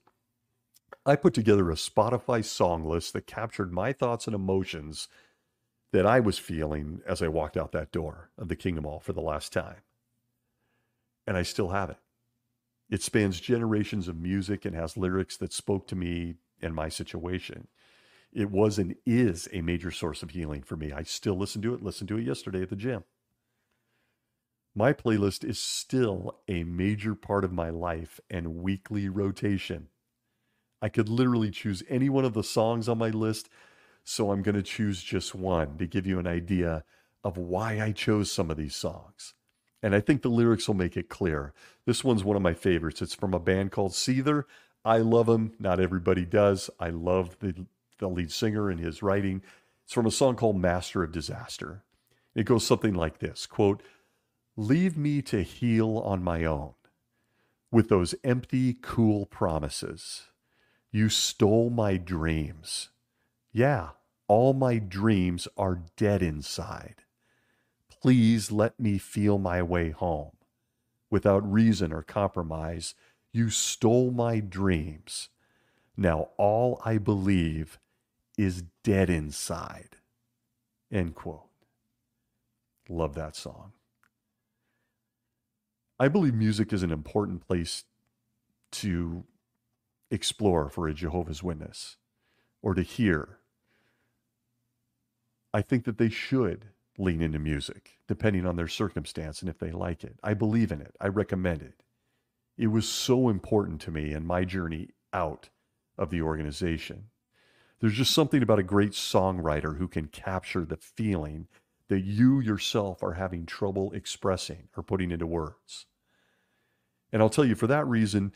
Speaker 1: I put together a Spotify song list that captured my thoughts and emotions that I was feeling as I walked out that door of the Kingdom Hall for the last time. And I still have it. It spans generations of music and has lyrics that spoke to me and my situation. It was and is a major source of healing for me. I still listened to it yesterday at the gym. My playlist is still a major part of my life and weekly rotation. I could literally choose any one of the songs on my list, so I'm going to choose just one to give you an idea of why I chose some of these songs. And I think the lyrics will make it clear. This one's one of my favorites. It's from a band called Seether. I love them. Not everybody does. I love the lead singer and his writing. It's from a song called Master of Disaster. It goes something like this, quote, "Leave me to heal on my own with those empty, cool promises. You stole my dreams. Yeah, all my dreams are dead inside. Please let me feel my way home. Without reason or compromise, you stole my dreams. Now all I believe is dead inside." End quote. Love that song. I believe music is an important place to explore for a Jehovah's Witness or to hear. I think that they should lean into music, depending on their circumstance and if they like it. I believe in it. I recommend it. It was so important to me in my journey out of the organization. There's just something about a great songwriter who can capture the feeling that you yourself are having trouble expressing or putting into words. And I'll tell you, for that reason,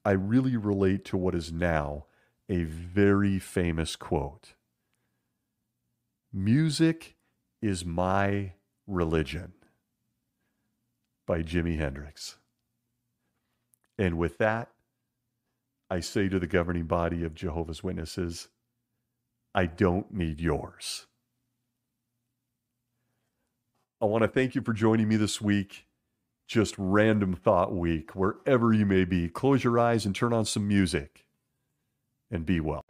Speaker 1: I really relate to what is now a very famous quote. "Music is my religion," by Jimi Hendrix. And with that, I say to the governing body of Jehovah's Witnesses, I don't need yours. I want to thank you for joining me this week. Just random thought week, wherever you may be. Close your eyes and turn on some music, and be well.